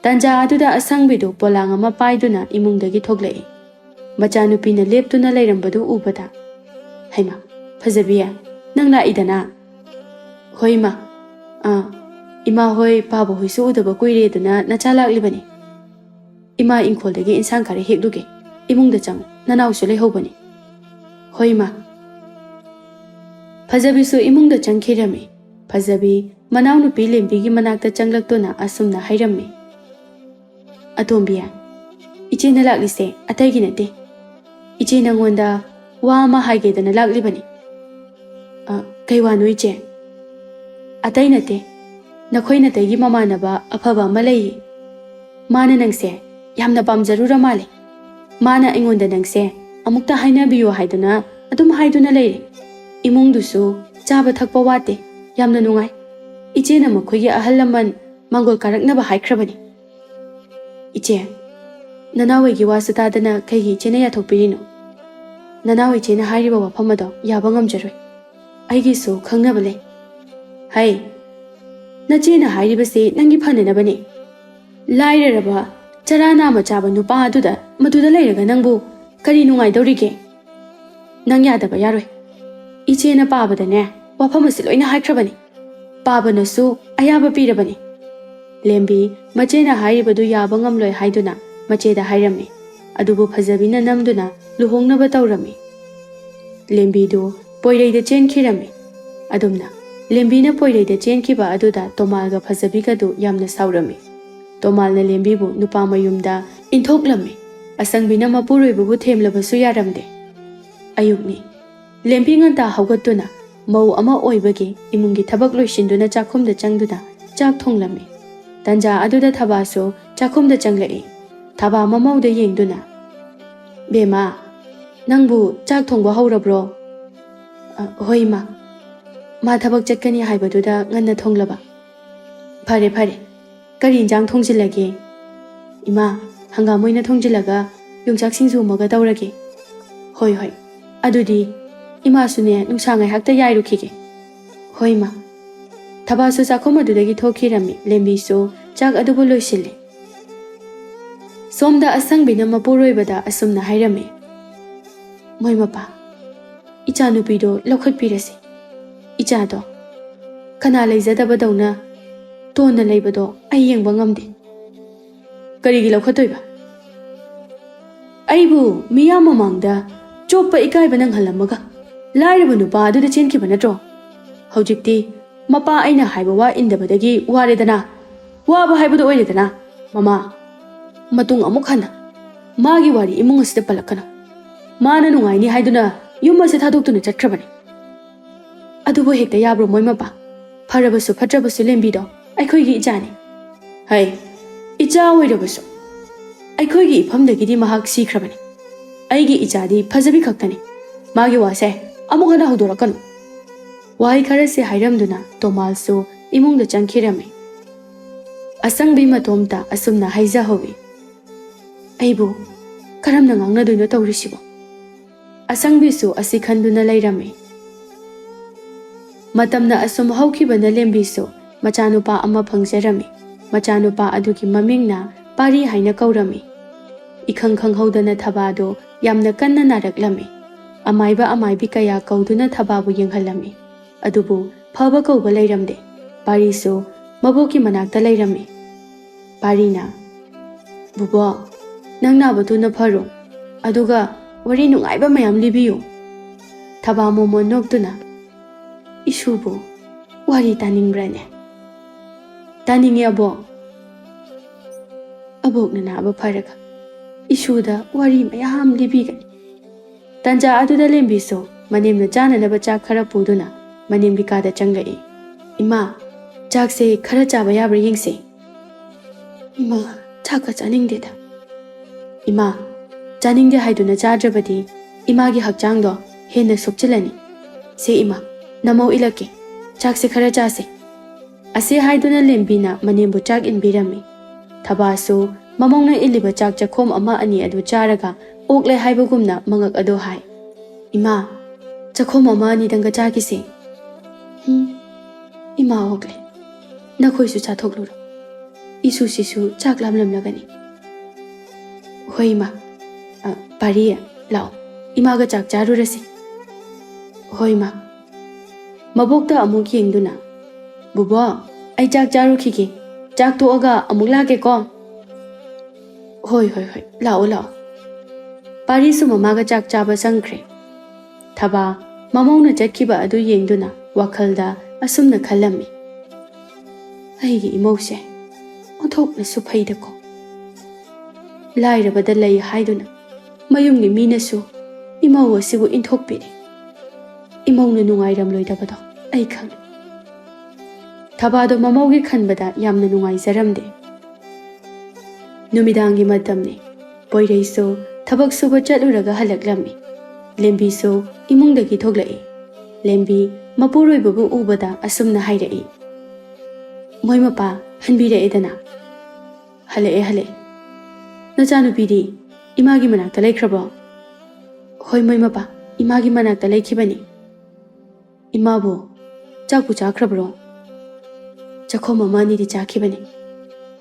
ꯇꯟꯖꯥ ꯑꯗꯨꯗ ꯑꯁꯪꯕꯤꯗꯨ ꯄꯣꯂꯥꯡ ꯑꯃ ꯄꯥꯏꯗꯨꯅ ꯏꯃꯨꯡꯗꯒꯤ ꯊꯣꯛꯂꯛꯏ꯫ ꯃꯆꯥꯅꯨꯄꯤꯅ ꯂꯦꯞꯇꯨꯅ ꯂꯩꯔꯝꯕꯗꯨ ꯎꯕꯗ, ꯍꯩꯃꯥ, ꯐꯖꯕꯤ, ꯅꯪ ꯂꯥꯛꯏꯗꯅ? ꯍꯣꯏ ꯏꯃꯥ꯫ ꯏꯃꯥ ꯍꯣꯏ ꯄꯥꯕ ꯍꯣꯏꯁꯨ ꯎꯗꯕ ꯀꯨꯏꯔꯦꯗꯅ ꯅꯆꯥ ꯂꯥꯛꯂꯤꯕꯅꯤ꯫ ꯏꯃꯥ ꯏꯪꯈꯣꯜꯗꯒꯤ ꯏꯟꯁꯥꯡ ꯈꯔ ꯍꯦꯛꯂꯨꯒꯦ, ꯏꯃꯨꯡꯗ ꯆꯪꯉꯨ, ꯅꯅꯥꯎꯁꯨ ꯂꯩꯍꯧꯕꯅꯤ꯫ ꯍꯣꯏ ꯏꯃꯥ꯫ ꯐꯖꯕꯤꯁꯨ ꯏꯃꯨꯡꯗ ꯆꯪꯈꯤꯔꯝꯃꯤ꯫ ꯐꯖꯕꯤ ꯃꯅꯥꯎꯅꯨꯄꯤ ꯂꯦꯝꯕꯤꯒꯤ ꯃꯅꯥꯛꯇ ꯆꯪꯂꯛꯇꯨꯅ ꯑꯁꯨꯝꯅ ꯍꯥꯏꯔꯝꯃꯤ꯫ ꯑꯇꯣꯝꯕꯤ, ꯏꯆꯦꯅ ꯂꯥꯛꯂꯤꯁꯦ ꯑꯇꯩꯒꯤ ꯅꯠꯇꯦ꯫ ꯏꯆꯦ ꯅꯪꯉꯣꯟꯗ ꯋꯥ ꯑꯃ ꯍꯥꯏꯒꯦꯗꯅ ꯂꯥꯛꯂꯤꯕꯅꯤ꯫ ꯀꯩ ꯋꯥꯅꯣ ꯏꯆꯦ? ꯑꯇꯩ ꯅꯠꯇꯦ, ꯅꯈꯣꯏ ꯅꯇꯩꯒꯤ ꯃꯃꯥꯟꯅꯕ ꯑꯐꯕ ꯑꯃ ꯂꯩꯌꯦ ꯃꯥꯅ ꯅꯪꯁꯦ ꯌꯥꯝꯅ ꯄꯥꯝꯖꯔꯨꯔ ꯃꯥꯜꯂꯦ ꯃꯥꯅ ꯑꯩꯉꯣꯟꯗ ꯅꯪꯁꯦ ꯑꯃꯨꯛꯇ ꯍꯥꯏꯅꯕꯤꯌꯣ ꯍꯥꯏꯗꯨꯅ ꯑꯗꯨꯝ ꯍꯥꯏꯗꯨꯅ ꯂꯩꯔꯦ इमुंदुसु चाबा थकपा वाते यामना नुंगाई इचेना मखोइगी अहल लमन मंगोल कारकनबा हाइख्रबनी इचे ननावैगी वासु तादना कईगी इचेना याथोकपिरिनो ननावै इचेना हाइरिबा वाफम अदो याबा ngamjaroi अइगिसु खंगनबा ले हाय नचेना हाइरिबसे नंगी फननबने लाइररबा चराना मचाबा नुपा अदुदा मदुदा लैरगा नंगबु करी नुंगाइदौरिगे नंग यादबा यारोय इचेना पाबदने वाफम असे लोइना हाइख्रबनी पाबनसु अयाबा पीरबनी लेम्बी मचेना हाइरिबदु याबा ngamloi हाइदुना मचेदा हाइरम्मे अदुबु फजबिना नमदुना लुहोंगनबा तौरम्मे लेम्बीदु पोइरैदा चेनखिरम्मे अदुमना लेम्बीना पोइरैदा चेनखिबा अदुदा तोमालगा फजबिगदु यामना साउरम्मे तोमालना लेम्बीबु नुपा मयुमदा इंथोकलम्मे असंगबिना मपुरोइबुबु थेमलबसु यारमदे अयुकनी लेम्बी nganta hawgatuna mau ama oibagi imungi thabak loisinduna chakhumda changduna chak thonglame tanja aduda thabaso chakhumda changlai thaba mamauda yengduna bema nangbu chak thongba hawrabro hoima ma thabak chatkani haibaduda nganna thonglaba phare phare kari injang thongjilage ima hangamoina thongjilaga yongchak singju maga tawrage hoi hoi adudi इमा सुने नुंसांगाई हक्ता याइरुखिगे होइमा थबासु चाखोम अदुदगी थोखिरमी लेम्बीसु चाक अदुबु लोइसिल्ले सोमदा असंगबिना मपुरोइबदा असुमना हाइरमे मोय मपा इचा नुपीदो लौखटपिरसि इचादो कना लेजदबदौना तोना लेबदो अई येंबा ngamde करिगी लौखटोइबा अइबु मिया ममांगदा चोप्पा इकाइबा नंगहलमगा लाइरबा नुपा अदुदा चेनखिबा नत्रो हौजिक्ति मपा अइना हाइबा वा इंदबदगी वारेदना Baba हाइबदो ओइरेदना mama मतुंग अमुक हना मागी वारी इमुंग असिदा पलकना माना नुंगाइनी हाइदुना युम असे थादोक्तुना चट्खरबनी अदुबो हेक्ता याब्रो मोय मपा फरबसु फट्रबसु लेम्बीदो अइखोइगी इचानी हाय इचा ओइरबसु अइखोइगी इफमदगिदी महाक सिख्रबनी अइगी इचादी फजबी खक्तनी मागी वासे अमुगना हुदोरकनु वाई खरसे हाइरमदुना तोमालसु इमुंगदा चंखिरमे असंगबी मतोमता असुमना हाइजा होवी अइबु करमना ngangnaduyno tawrisibo असंगबीसु असि खंदुना लैरमे मतमना असुम हौखिबना लेम्बीसु मचानुपा अमा फंगजरमे मचानुपा अदुगी ममिंगना पारी हाइना कौरमे इखंग खंगहौदना थबादो यामना कन्ना नारकलमे अमाइबा अमाइबी कया कौदुना थबाबु यंगहलमे अदुबु फबा कौबा लैरमदे पारीसु मबोकी मनाक्ता लैरमे पारीना bubo नंगनाबदुना furrow अदुगा worry नुंगाइबा मयाम लिबियो थबा momo नोक्तुना इशुबु worry तानिंग्ब्राने तानिंगे अबोकना नाबा फरगा इशुदा वरी मयाम लिबिगनी तंजा अदुदा लेम्बीसो मनेमना चाननबा चाक खरा पुदुना मनेमगी कादा चंगलई इमा चाकसे खरा चाबा याब्रा येंगसे इमा चाका चानिंगदेदा इमा चानिंगदे हाइदुना चाद्रबदी इमागी हक्चांगदो हेन्ना सोक्चिलनी से इमा नमौ इलके चाकसे खरा चासे असे हाइदुना लेम्बीना मनेमबु चाक इनबिरमी थबासु ममौना इलिबा चाक चखोम अमा अनि अदु चारगा ओकले हाइबगुमना मंगक अदो हाय इमा चखोम अमा अनि दंगा चाकिसे इमा ओकले नखोइसु चाथोकलुरो इसु सिसु चाक लामलमलगनी होय इमा पारी लाओ इमागा चाक चारुरसी होय इमा मबोक्ता अमुक येंगदुना बुबो आई चाक चारुखिगे चाक तोअगा अमुक लाकेको होय होय होय लाओ लाओ पारीसु ममागा चाक चाबा संख्रे थबा ममौना चटखिबा अदु येंगदुना वाखलदा असुमना खलम्मी अइगी इमौसे ओथोकना सुफैदको लाइरबदा लई हाइदुना मयुंगी मीनसु इमौ असिबु इंथोकपिरि इमौना नुंगाइरमलोइदबदो अइ खंग ꯊꯕꯥꯗꯣ ꯃꯃꯧꯒꯤ ꯈꯟꯕꯗ ꯌꯥꯝꯅ ꯅꯨꯡꯉꯥꯏꯖꯔꯝꯗꯦ꯫ ꯅꯨꯃꯤꯗꯥꯡꯒꯤ ꯃꯇꯝꯅꯤ꯫ ꯄꯣꯏꯔꯩꯁꯨ ꯊꯕꯛ ꯁꯨꯕ ꯆꯠꯂꯨꯔꯒ ꯍꯜꯂꯛꯂꯝꯃꯤ꯫ ꯂꯦꯝꯕꯤꯁꯨ ꯏꯃꯨꯡꯗꯒꯤ ꯊꯣꯛꯂꯛꯏ꯫ ꯂꯦꯝꯕꯤ ꯃꯄꯨꯔꯣꯏꯕꯕꯨ ꯎꯕꯗ ꯑꯁꯨꯝꯅ ꯍꯥꯏꯔꯛꯏ, "ꯃꯣꯏ ꯃꯄꯥ ꯍꯟꯕꯤꯔꯛꯑꯦꯗꯅ?" "ꯍꯜꯂꯛꯑꯦ." "ꯅꯆꯥꯅꯨꯄꯤꯗꯤ ꯏꯃꯥꯒꯤ ꯃꯅꯥꯛꯇ ꯂꯩꯈ꯭ꯔꯕꯣ?" "ꯍꯣꯏ ꯃꯣꯏ ꯃꯄꯥ, ꯏꯃꯥꯒꯤ ꯃꯅꯥꯛꯇ ꯂꯩꯈꯤꯕꯅꯤ." "ꯏꯃꯥꯕꯨ ꯆꯥꯛꯄꯨ ꯆꯥꯈ꯭ꯔꯕ꯭ꯔꯣ?" "ꯆꯥꯛꯈꯣꯝ ꯑꯃ ꯑꯅꯤꯗꯤ ꯆꯥꯈꯤꯕꯅꯤ꯫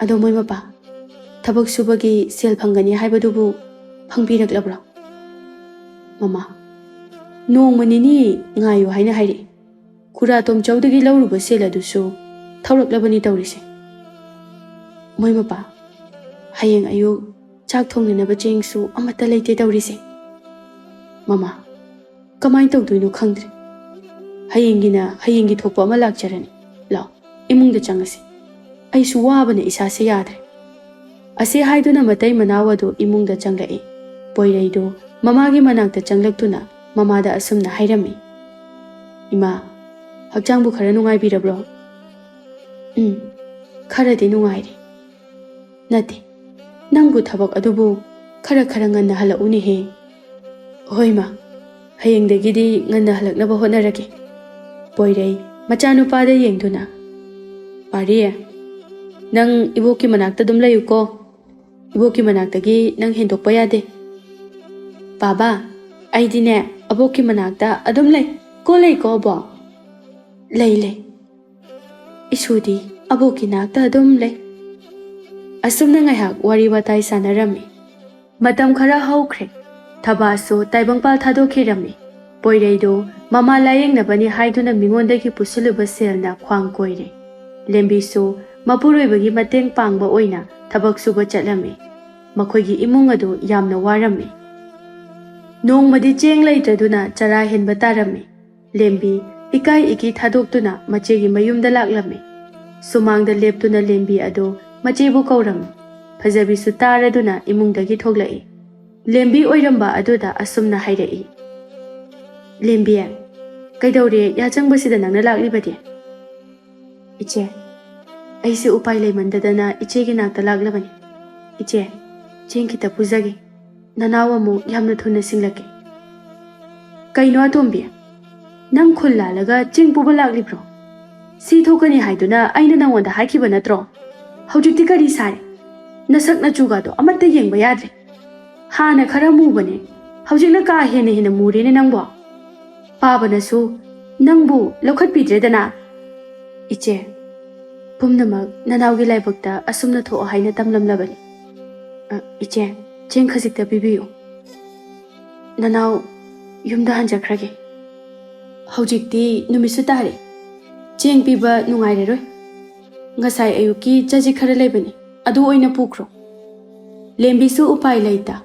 ꯑꯗꯣ ꯃꯣꯏ ꯃꯄꯥ, ꯊꯕꯛ ꯁꯨꯕꯒꯤ ꯁꯦꯜ ꯐꯪꯒꯅꯤ ꯍꯥꯏꯕꯗꯨꯕꯨ ꯐꯪꯕꯤꯔꯛꯂꯕ꯭ꯔꯣ?" "ꯃꯃꯥ, ꯅꯣꯡꯃ ꯅꯤꯅꯤ ꯉꯥꯏꯌꯨ ꯍꯥꯏꯅ ꯍꯥꯏꯔꯛꯏ꯫ ꯈꯨꯔꯥ ꯇꯣꯝꯆꯧꯗꯒꯤ ꯂꯧꯔꯨꯕ ꯁꯦꯜ ꯑꯗꯨꯁꯨ ꯊꯧꯔꯛꯂꯕꯅꯤ ꯇꯧꯔꯤꯁꯦ." "ꯃꯣꯏ ꯃꯄꯥ, ꯍꯌꯦꯡ ꯑꯌꯨꯛ ꯆꯥꯛ ꯊꯣꯡꯅꯅꯕ ꯆꯦꯡꯁꯨ ꯑꯃꯠꯇ ꯂꯩꯇꯦ ꯇꯧꯔꯤꯁꯦ." "ꯃꯃꯥ, ꯀꯃꯥꯏꯅ ꯇꯧꯗꯣꯏꯅꯣ ꯈꯪꯗ꯭ꯔꯦ꯫ ꯍꯌꯦꯡꯒꯤꯅ ꯍꯌꯦꯡꯒꯤ ꯊꯣꯛꯄ ꯑꯃ ꯂꯥꯛꯆꯔꯅꯤ꯫ ꯂꯥꯛꯑꯣ, ꯏꯃꯨꯡꯗ ꯆꯪꯉꯁꯤ. ꯑꯩꯁꯨ ꯋꯥꯕꯅ ꯏꯁꯥꯁꯦ ꯌꯥꯗ꯭ꯔꯦ." ꯑꯁꯤ ꯍꯥꯏꯗꯨꯅ ꯃꯇꯩ ꯃꯅꯥꯎ ꯑꯗꯨ ꯏꯃꯨꯡꯗ ꯆꯪꯂꯛꯏ꯫ ꯄꯣꯏꯔꯩꯗꯨ ꯃꯃꯥꯒꯤ ꯃꯅꯥꯛꯇ ꯆꯪꯂꯛꯇꯨꯅ ꯃꯃꯥꯗ ꯑꯁꯨꯝꯅ ꯍꯥꯏꯔꯝꯃꯤ, "ꯏꯃꯥ, ꯍꯛꯆꯥꯡꯕꯨ ꯈꯔ ꯅꯨꯡꯉꯥꯏꯕꯤꯔꯕ꯭ꯔꯣ?" "ꯈꯔꯗꯤ ꯅꯨꯡꯉꯥꯏꯔꯤ." "ꯅꯠꯇꯦ, ꯅꯪꯕꯨ ꯊꯕꯛ ꯑꯗꯨꯕꯨ ꯈꯔ ꯉꯟꯅ ꯍꯜꯂꯛꯎꯅꯦꯍꯦ." "ꯍꯣꯏ ꯃꯥ, ꯍꯌꯦꯡꯗꯒꯤꯗꯤ ꯉꯟꯅ ꯍꯜꯂꯛꯅꯕ ꯍꯣꯠꯅꯔꯒꯦ." ꯄꯣꯏꯔꯩ ꯃꯆꯥꯅꯨꯄꯥꯗ ꯌꯦꯡꯗꯨꯅ, "ꯄꯥꯔꯤ, ꯅꯪ ꯏꯕꯣꯛꯀꯤ ꯃꯅꯥꯛꯇ ꯑꯗꯨꯝ ꯂꯩꯌꯨꯀꯣ. ꯏꯕꯣꯛꯀꯤ ꯃꯅꯥꯛꯇꯒꯤ ꯅꯪ ꯍꯦꯟꯗꯣꯛꯄ ꯌꯥꯗꯦ." "ꯕꯥꯕꯥ, ꯑꯩꯗꯤꯅꯦ ꯑꯕꯣꯛꯀꯤ ꯃꯅꯥꯛꯇ ꯑꯗꯨꯝ ꯂꯩꯀꯣ ꯑꯕꯣꯛ?" ꯂꯩ. "ꯏꯁꯨꯗꯤ ꯑꯕꯣꯛꯀꯤ ꯅꯥꯛꯇ ꯑꯗꯨꯝ ꯂꯩ." ꯑꯁꯨꯝꯅ ꯉꯥꯏꯍꯥꯛ ꯋꯥꯔꯤ ꯋꯥꯇꯥꯏ ꯁꯥꯟꯅꯔꯝꯃꯤ꯫ ꯃꯇꯝ ꯈꯔ ꯍꯧꯈ꯭ꯔꯦ꯫ ꯊꯕꯥꯁꯨ ꯇꯥꯏꯕꯪꯄꯥꯜ ꯊꯥꯗꯣꯛꯈꯤꯔꯝꯃꯤ꯫ ꯄꯣꯏꯔꯩꯗꯨ ꯃꯃꯥ ꯂꯥꯌꯦꯡꯅꯕꯅꯤ ꯍꯥꯏꯗꯨꯅ ꯃꯤꯉꯣꯟꯗꯒꯤ ꯄꯨꯁꯤꯜꯂꯨꯕ ꯁꯦꯜꯅ ꯈ꯭ꯋꯥꯡ ꯀꯣꯏꯔꯦ꯫ ꯂꯦꯝꯕꯤꯁꯨ ꯃꯄꯨꯔꯣꯏꯕꯒꯤ ꯃꯇꯦꯡ ꯄꯥꯡꯕ ꯑꯣꯏꯅ ꯊꯕꯛ ꯁꯨꯕ ꯆꯠꯂꯝꯃꯤ꯫ ꯃꯈꯣꯏꯒꯤ ꯏꯃꯨꯡ ꯑꯗꯨ ꯌꯥꯝꯅ ꯋꯥꯔꯝꯃꯤ꯫ ꯅꯣꯡꯃꯗꯤ ꯆꯦꯡ ꯂꯩꯇ꯭ꯔꯗꯨꯅ ꯆꯔꯥ ꯍꯦꯟꯕ ꯇꯥꯔꯝꯃꯤ꯫ ꯂꯦꯝꯕꯤ ꯏꯀꯥꯏ ꯏꯀꯤ ꯊꯥꯗꯣꯛꯇꯨꯅ ꯃꯆꯦꯒꯤ ꯃꯌꯨꯝꯗ ꯂꯥꯛꯂꯝꯃꯤ꯫ ꯁꯨꯃꯥꯡꯗ ꯂꯦꯞꯇꯨꯅ ꯂꯦꯝꯕꯤ ꯑꯗꯨ ꯃꯆꯦꯕꯨ ꯀꯧꯔꯝꯃꯤ꯫ ꯐꯖꯕꯤꯁꯨ ꯇꯥꯔꯗꯨꯅ ꯏꯃꯨꯡꯗꯒꯤ ꯊꯣꯛꯂꯛꯏ꯫ ꯂꯦꯝꯕꯤ ꯑꯣꯏꯔꯝꯕ ꯑꯗꯨꯗ ꯑꯁꯨꯝꯅ ꯍꯥꯏꯔꯛꯏ, "ꯂꯦꯝꯕꯤ, ꯀꯩꯗꯧꯔꯦ ꯌꯥꯆꯪꯕꯁꯤꯗ ꯅꯪꯅ ꯂꯥꯛꯂꯤꯕꯗꯤ?" "ꯏꯆꯦ, ꯑꯩꯁꯦ ꯎꯄꯥꯏ ꯂꯩꯃꯟꯗꯗꯅ ꯏꯆꯦꯒꯤ ꯅꯥꯛꯇ ꯂꯥꯛꯂꯕꯅꯤ꯫ ꯏꯆꯦ, ꯆꯦꯡ ꯈꯤꯇ ꯄꯨꯖꯒꯦ. ꯅꯅꯥꯎ ꯑꯃꯨꯛ ꯌꯥꯝꯅ ꯊꯨꯅ ꯁꯤꯡꯂꯛꯀꯦ." "ꯀꯩꯅꯣ ꯑꯇꯣꯝꯕꯤ, ꯅꯪ ꯈꯨꯜ ꯂꯥꯜꯂꯒ ꯆꯦꯡ ꯄꯨꯕ ꯂꯥꯛꯂꯤꯕ꯭ꯔꯣ? ꯁꯤ ꯊꯣꯛꯀꯅꯤ ꯍꯥꯏꯗꯨꯅ ꯑꯩꯅ ꯅꯪꯉꯣꯟꯗ ꯍꯥꯏꯈꯤꯕ ꯅꯠꯇ꯭ꯔꯣ? ꯍꯧꯖꯤꯛꯇꯤ ꯀꯔꯤ ꯁꯥꯔꯦ? ꯅꯁꯛ ꯅꯆꯨꯒꯗꯣ ꯑꯃꯠꯇ ꯌꯦꯡꯕ ꯌꯥꯗ꯭ꯔꯦ. ꯍꯥꯟꯅ ꯈꯔ ꯃꯨꯕꯅꯦ, ꯍꯧꯖꯤꯛꯅ ꯀꯥ ꯍꯦꯟꯅ ꯃꯨꯔꯦꯅꯦ ꯅꯪꯕꯣ. ꯄꯥꯕꯅꯁꯨ ꯅꯪꯕꯨ ꯂꯧꯈꯠꯄꯤꯗ꯭ꯔꯦꯗꯅ." "ꯏꯆꯦ, ꯄꯨꯝꯅꯃꯛ ꯅꯅꯥꯎꯒꯤ ꯂꯥꯏꯕꯛꯇ ꯑꯁꯨꯝꯅ ꯊꯣꯛꯑꯣ ꯍꯥꯏꯅ ꯇꯝꯂꯝꯂꯕꯅꯤ. ꯏꯆꯦ, ꯆꯦꯡ ꯈꯖꯤꯛꯇ ꯄꯤꯕꯤꯌꯨ. ꯅꯅꯥꯎ ꯌꯨꯝꯗ ꯍꯟꯖꯈ꯭ꯔꯒꯦ. ꯍꯧꯖꯤꯛꯇꯤ ꯅꯨꯃꯤꯠꯁꯨ ꯇꯥꯔꯦ. ꯆꯦꯡ ꯄꯤꯕ ꯅꯨꯡꯉꯥꯏꯔꯔꯣꯏ. ꯉꯁꯥꯏ ꯑꯌꯨꯛꯀꯤ ꯆꯖꯤꯛ ꯈꯔ ꯂꯩꯕꯅꯤ, ꯑꯗꯨ ꯑꯣꯏꯅ ꯄꯨꯈ꯭ꯔꯣ." ꯂꯦꯝꯕꯤꯁꯨ ꯎꯄꯥꯏ ꯂꯩꯇ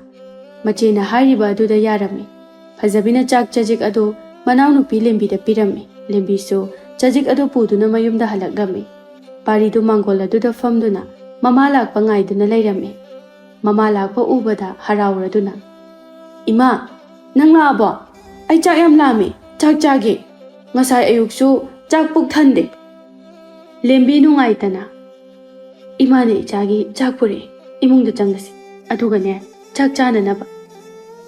ꯃꯆꯦꯅ ꯍꯥꯏꯔꯤꯕ ꯑꯗꯨꯗ ꯌꯥꯔꯝꯃꯤ꯫ ꯐꯖꯕꯤꯅ ꯆꯥꯛ ꯆꯖꯤꯛ ꯑꯗꯨ ꯃꯅꯥꯎꯅꯨꯄꯤ ꯂꯦꯝꯕꯤꯗ ꯄꯤꯔꯝꯃꯤ꯫ ꯂꯦꯝꯕꯤꯁꯨ ꯆꯖꯤꯛ ꯑꯗꯨ ꯄꯨꯗꯨꯅ ꯃꯌꯨꯝꯗ ꯍꯜꯂꯛꯂꯝꯃꯤ꯫ ꯄꯥꯔꯤꯗꯨ ꯃꯥꯡꯒꯣꯜ ꯑꯗꯨꯗ ꯐꯝꯗꯨꯅ ꯃꯃꯥ ꯂꯥꯛꯄ ꯉꯥꯏꯗꯨꯅ ꯂꯩꯔꯝꯃꯤ꯫ ꯃꯃꯥ ꯂꯥꯛꯄ ꯎꯕꯗ ꯍꯔꯥꯎꯔꯗꯨꯅ, "ꯏꯃꯥ, ꯅꯪ ꯂꯥꯛꯑꯕꯣ? ꯑꯩ ꯆꯥꯛ ꯌꯥꯝ ꯂꯥꯝꯃꯤ, ꯆꯥꯛ ꯆꯥꯒꯦ. ꯉꯁꯥꯏ ꯑꯌꯨꯛꯁꯨ ꯆꯥꯛ ꯄꯨꯛ ꯊꯟꯗꯦ." ꯂꯦꯝꯕꯤ ꯅꯨꯡꯉꯥꯏꯇꯅ, "ꯏꯃꯥꯅ ꯏꯆꯥꯒꯤ ꯆꯥꯛ ꯄꯨꯔꯛꯑꯦ. ꯏꯃꯨꯡꯗ ꯆꯪꯂꯁꯤ. ꯑꯗꯨꯒꯅꯦ ꯆꯥꯛ ꯆꯥꯅꯅꯕ."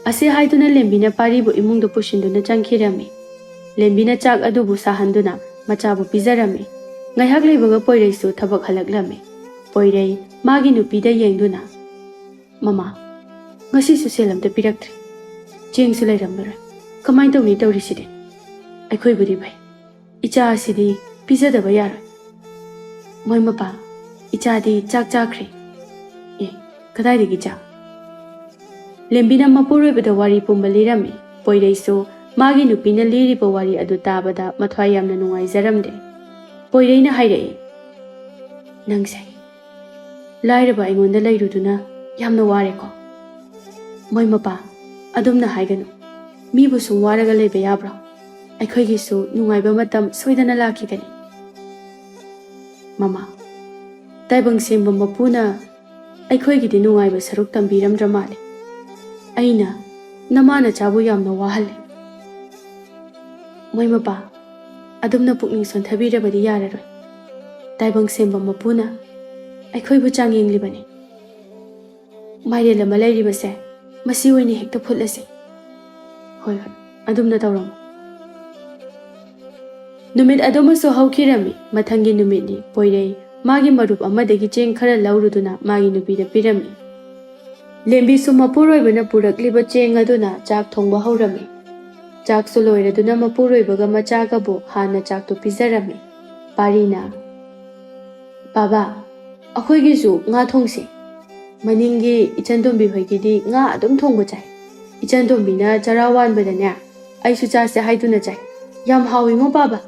ꯑꯁꯤ ꯍꯥꯏꯗꯨꯅ ꯂꯦꯝꯕꯤꯅ ꯄꯥꯔꯤꯕꯨ ꯏꯃꯨꯡꯗ ꯄꯨꯁꯤꯟꯗꯨꯅ ꯆꯪꯈꯤꯔꯝꯃꯤ꯫ ꯂꯦꯝꯕꯤꯅ ꯆꯥꯛ ꯑꯗꯨꯕꯨ ꯁꯥꯍꯟꯗꯨꯅ ꯃꯆꯥꯕꯨ ꯄꯤꯖꯔꯝꯃꯤ꯫ ꯉꯥꯏꯍꯥꯛ ꯂꯩꯕꯒ ꯄꯣꯏꯔꯩꯁꯨ ꯊꯕꯛ ꯍꯜꯂꯛꯂꯝꯃꯤ꯫ ꯄꯣꯏꯔꯩ ꯃꯥꯒꯤ ꯅꯨꯄꯤꯗ ꯌꯦꯡꯗꯨꯅ, "ꯃꯃꯥ, ꯉꯁꯤꯁꯨ ꯁꯦꯜ ꯑꯝꯇ ꯄꯤꯔꯛꯇ꯭ꯔꯤ. ꯆꯦꯡꯁꯨ ꯂꯩꯔꯝꯂꯔꯣꯏ. ꯀꯃꯥꯏꯅ ꯇꯧꯅꯤ ꯇꯧꯔꯤꯁꯤꯗꯤ? ꯑꯩꯈꯣꯏꯕꯨꯗꯤ ꯐꯩ. ꯏꯆꯥ ꯑꯁꯤꯗꯤ ꯄꯤꯖꯗꯕ ꯌꯥꯔꯣꯏ." "ꯃꯣꯏ ꯃꯄꯥ, ꯏꯆꯥꯗꯤ ꯆꯥꯛ ꯆꯥꯈ꯭ꯔꯦ." "ꯑꯦ, ꯀꯗꯥꯏꯗꯒꯤ ꯆꯥꯛ?" ꯂꯦꯝꯕꯤꯅ ꯃꯄꯨꯔꯣꯏꯕꯗ ꯋꯥꯔꯤ ꯄꯨꯝꯕ ꯂꯤꯔꯝꯃꯤ꯫ ꯄꯣꯏꯔꯩꯁꯨ ꯃꯥꯒꯤ ꯅꯨꯄꯤꯅ ꯂꯤꯔꯤꯕ ꯋꯥꯔꯤ ꯑꯗꯨ ꯇꯥꯕꯗ ꯃꯊ꯭ꯋꯥꯏ ꯌꯥꯝꯅ ꯅꯨꯡꯉꯥꯏꯖꯔꯝꯗꯦ꯫ ꯄꯣꯏꯔꯩꯅ ꯍꯥꯏꯔꯛꯏ, "ꯅꯪꯁꯦ ꯂꯥꯏꯔꯕ ꯑꯩꯉꯣꯟꯗ ꯂꯩꯔꯨꯗꯨꯅ ꯌꯥꯝꯅ ꯋꯥꯔꯦꯀꯣ." "ꯃꯣꯏ ꯃꯄꯥ, ꯑꯗꯨꯝꯅ ꯍꯥꯏꯒꯅꯨ. ꯃꯤꯕꯨ ꯁꯨꯝ ꯋꯥꯔꯒ ꯂꯩꯕ ꯌꯥꯕ꯭ꯔꯣ? ꯑꯩꯈꯣꯏꯒꯤꯁꯨ ꯅꯨꯡꯉꯥꯏꯕ ꯃꯇꯝ ꯁꯣꯏꯗꯅ ꯂꯥꯛꯈꯤꯒꯅꯤ." "ꯃꯃꯥ, ꯇꯥꯏꯕꯪ ꯁꯦꯝꯕ ꯃꯄꯨꯅ ꯑꯩꯈꯣꯏꯒꯤꯗꯤ ꯅꯨꯡꯉꯥꯏꯕ ꯁꯔꯨꯛ ꯇꯝꯕꯤꯔꯝꯗ꯭ꯔ ꯃꯥꯜꯂꯦ. ꯑꯩꯅ ꯅꯃꯥ ꯅꯆꯥꯕꯨ ꯌꯥꯝꯅ ꯋꯥꯍꯜꯂꯦ." "ꯃꯣꯏ ꯃꯄꯥ, ꯑꯗꯨꯝꯅ ꯄꯨꯛꯅꯤꯡ ꯁꯣꯟꯊꯕꯤꯔꯕꯗꯤ ꯌꯥꯔꯔꯣꯏ. ꯇꯥꯏꯕꯪ ꯁꯦꯝꯕ ꯃꯄꯨꯅ ꯑꯩꯈꯣꯏꯕꯨ ꯆꯥꯡꯌꯦꯡꯂꯤꯕꯅꯤ ꯃꯥꯏꯔꯦꯜ ꯑꯃ ꯂꯩꯔꯤꯕꯁꯦ ꯃꯁꯤ ꯑꯣꯏꯅ ꯍꯦꯛꯇ ꯐꯨꯠꯂꯁꯤ ꯍꯣꯏ ꯍꯣꯏ ꯑꯗꯨꯝꯅ ꯇꯧꯔꯝꯃꯣ ꯅꯨꯃꯤꯠ ꯑꯗꯨꯃꯁꯨ ꯍꯧꯈꯤꯔꯝꯃꯤ ꯃꯊꯪꯒꯤ ꯅꯨꯃꯤꯠꯅꯤ ꯄꯣꯏꯔꯩ ꯃꯥꯒꯤ ꯃꯔꯨꯞ ꯑꯃꯗꯒꯤ ꯆꯦꯡ ꯈꯔ ꯂꯧꯔꯨꯗꯨꯅ ꯃꯥꯒꯤ ꯅꯨꯄꯤꯗ ꯄꯤꯔꯝꯃꯤ ꯂꯦꯝꯕꯤꯁꯨ ꯃꯄꯨꯔꯣꯏꯕꯅ ꯄꯨꯔꯛꯂꯤꯕ ꯆꯦꯡ ꯑꯗꯨꯅ ꯆꯥꯛ ꯊꯣꯡꯕ ꯍꯧꯔꯝꯃꯤ ꯆꯥꯛꯁꯨ ꯂꯣꯏꯔꯗꯨꯅ ꯃꯄꯨꯔꯣꯏꯕꯒ ꯃꯆꯥꯒꯕꯨ ꯍꯥꯟꯅ ꯆꯥꯛꯇꯨ ꯄꯤꯖꯔꯝꯃꯤ ꯄꯥꯔꯤꯅ ꯕꯥꯕꯥ ꯑꯩꯈꯣꯏꯒꯤꯁꯨ ꯉꯥ ꯊꯣꯡꯁꯤ ꯃꯅꯤꯡꯒꯤ ꯏꯆꯟꯇꯣꯝꯕꯤ ꯍꯣꯏꯒꯤꯗꯤ ꯉꯥ ꯑꯗꯨꯝ ꯊꯣꯡꯕ ꯆꯥꯏ ꯏꯆꯟꯇꯣꯝꯕꯤꯅ ꯆꯔꯥ ꯋꯥꯟꯕꯗꯅꯦ ꯑꯩꯁꯨ ꯆꯥꯁꯦ ꯍꯥꯏꯗꯨꯅ ꯆꯥꯏ ꯌꯥꯝ ꯍꯥꯎꯏꯉꯣ ꯕꯥꯕꯥ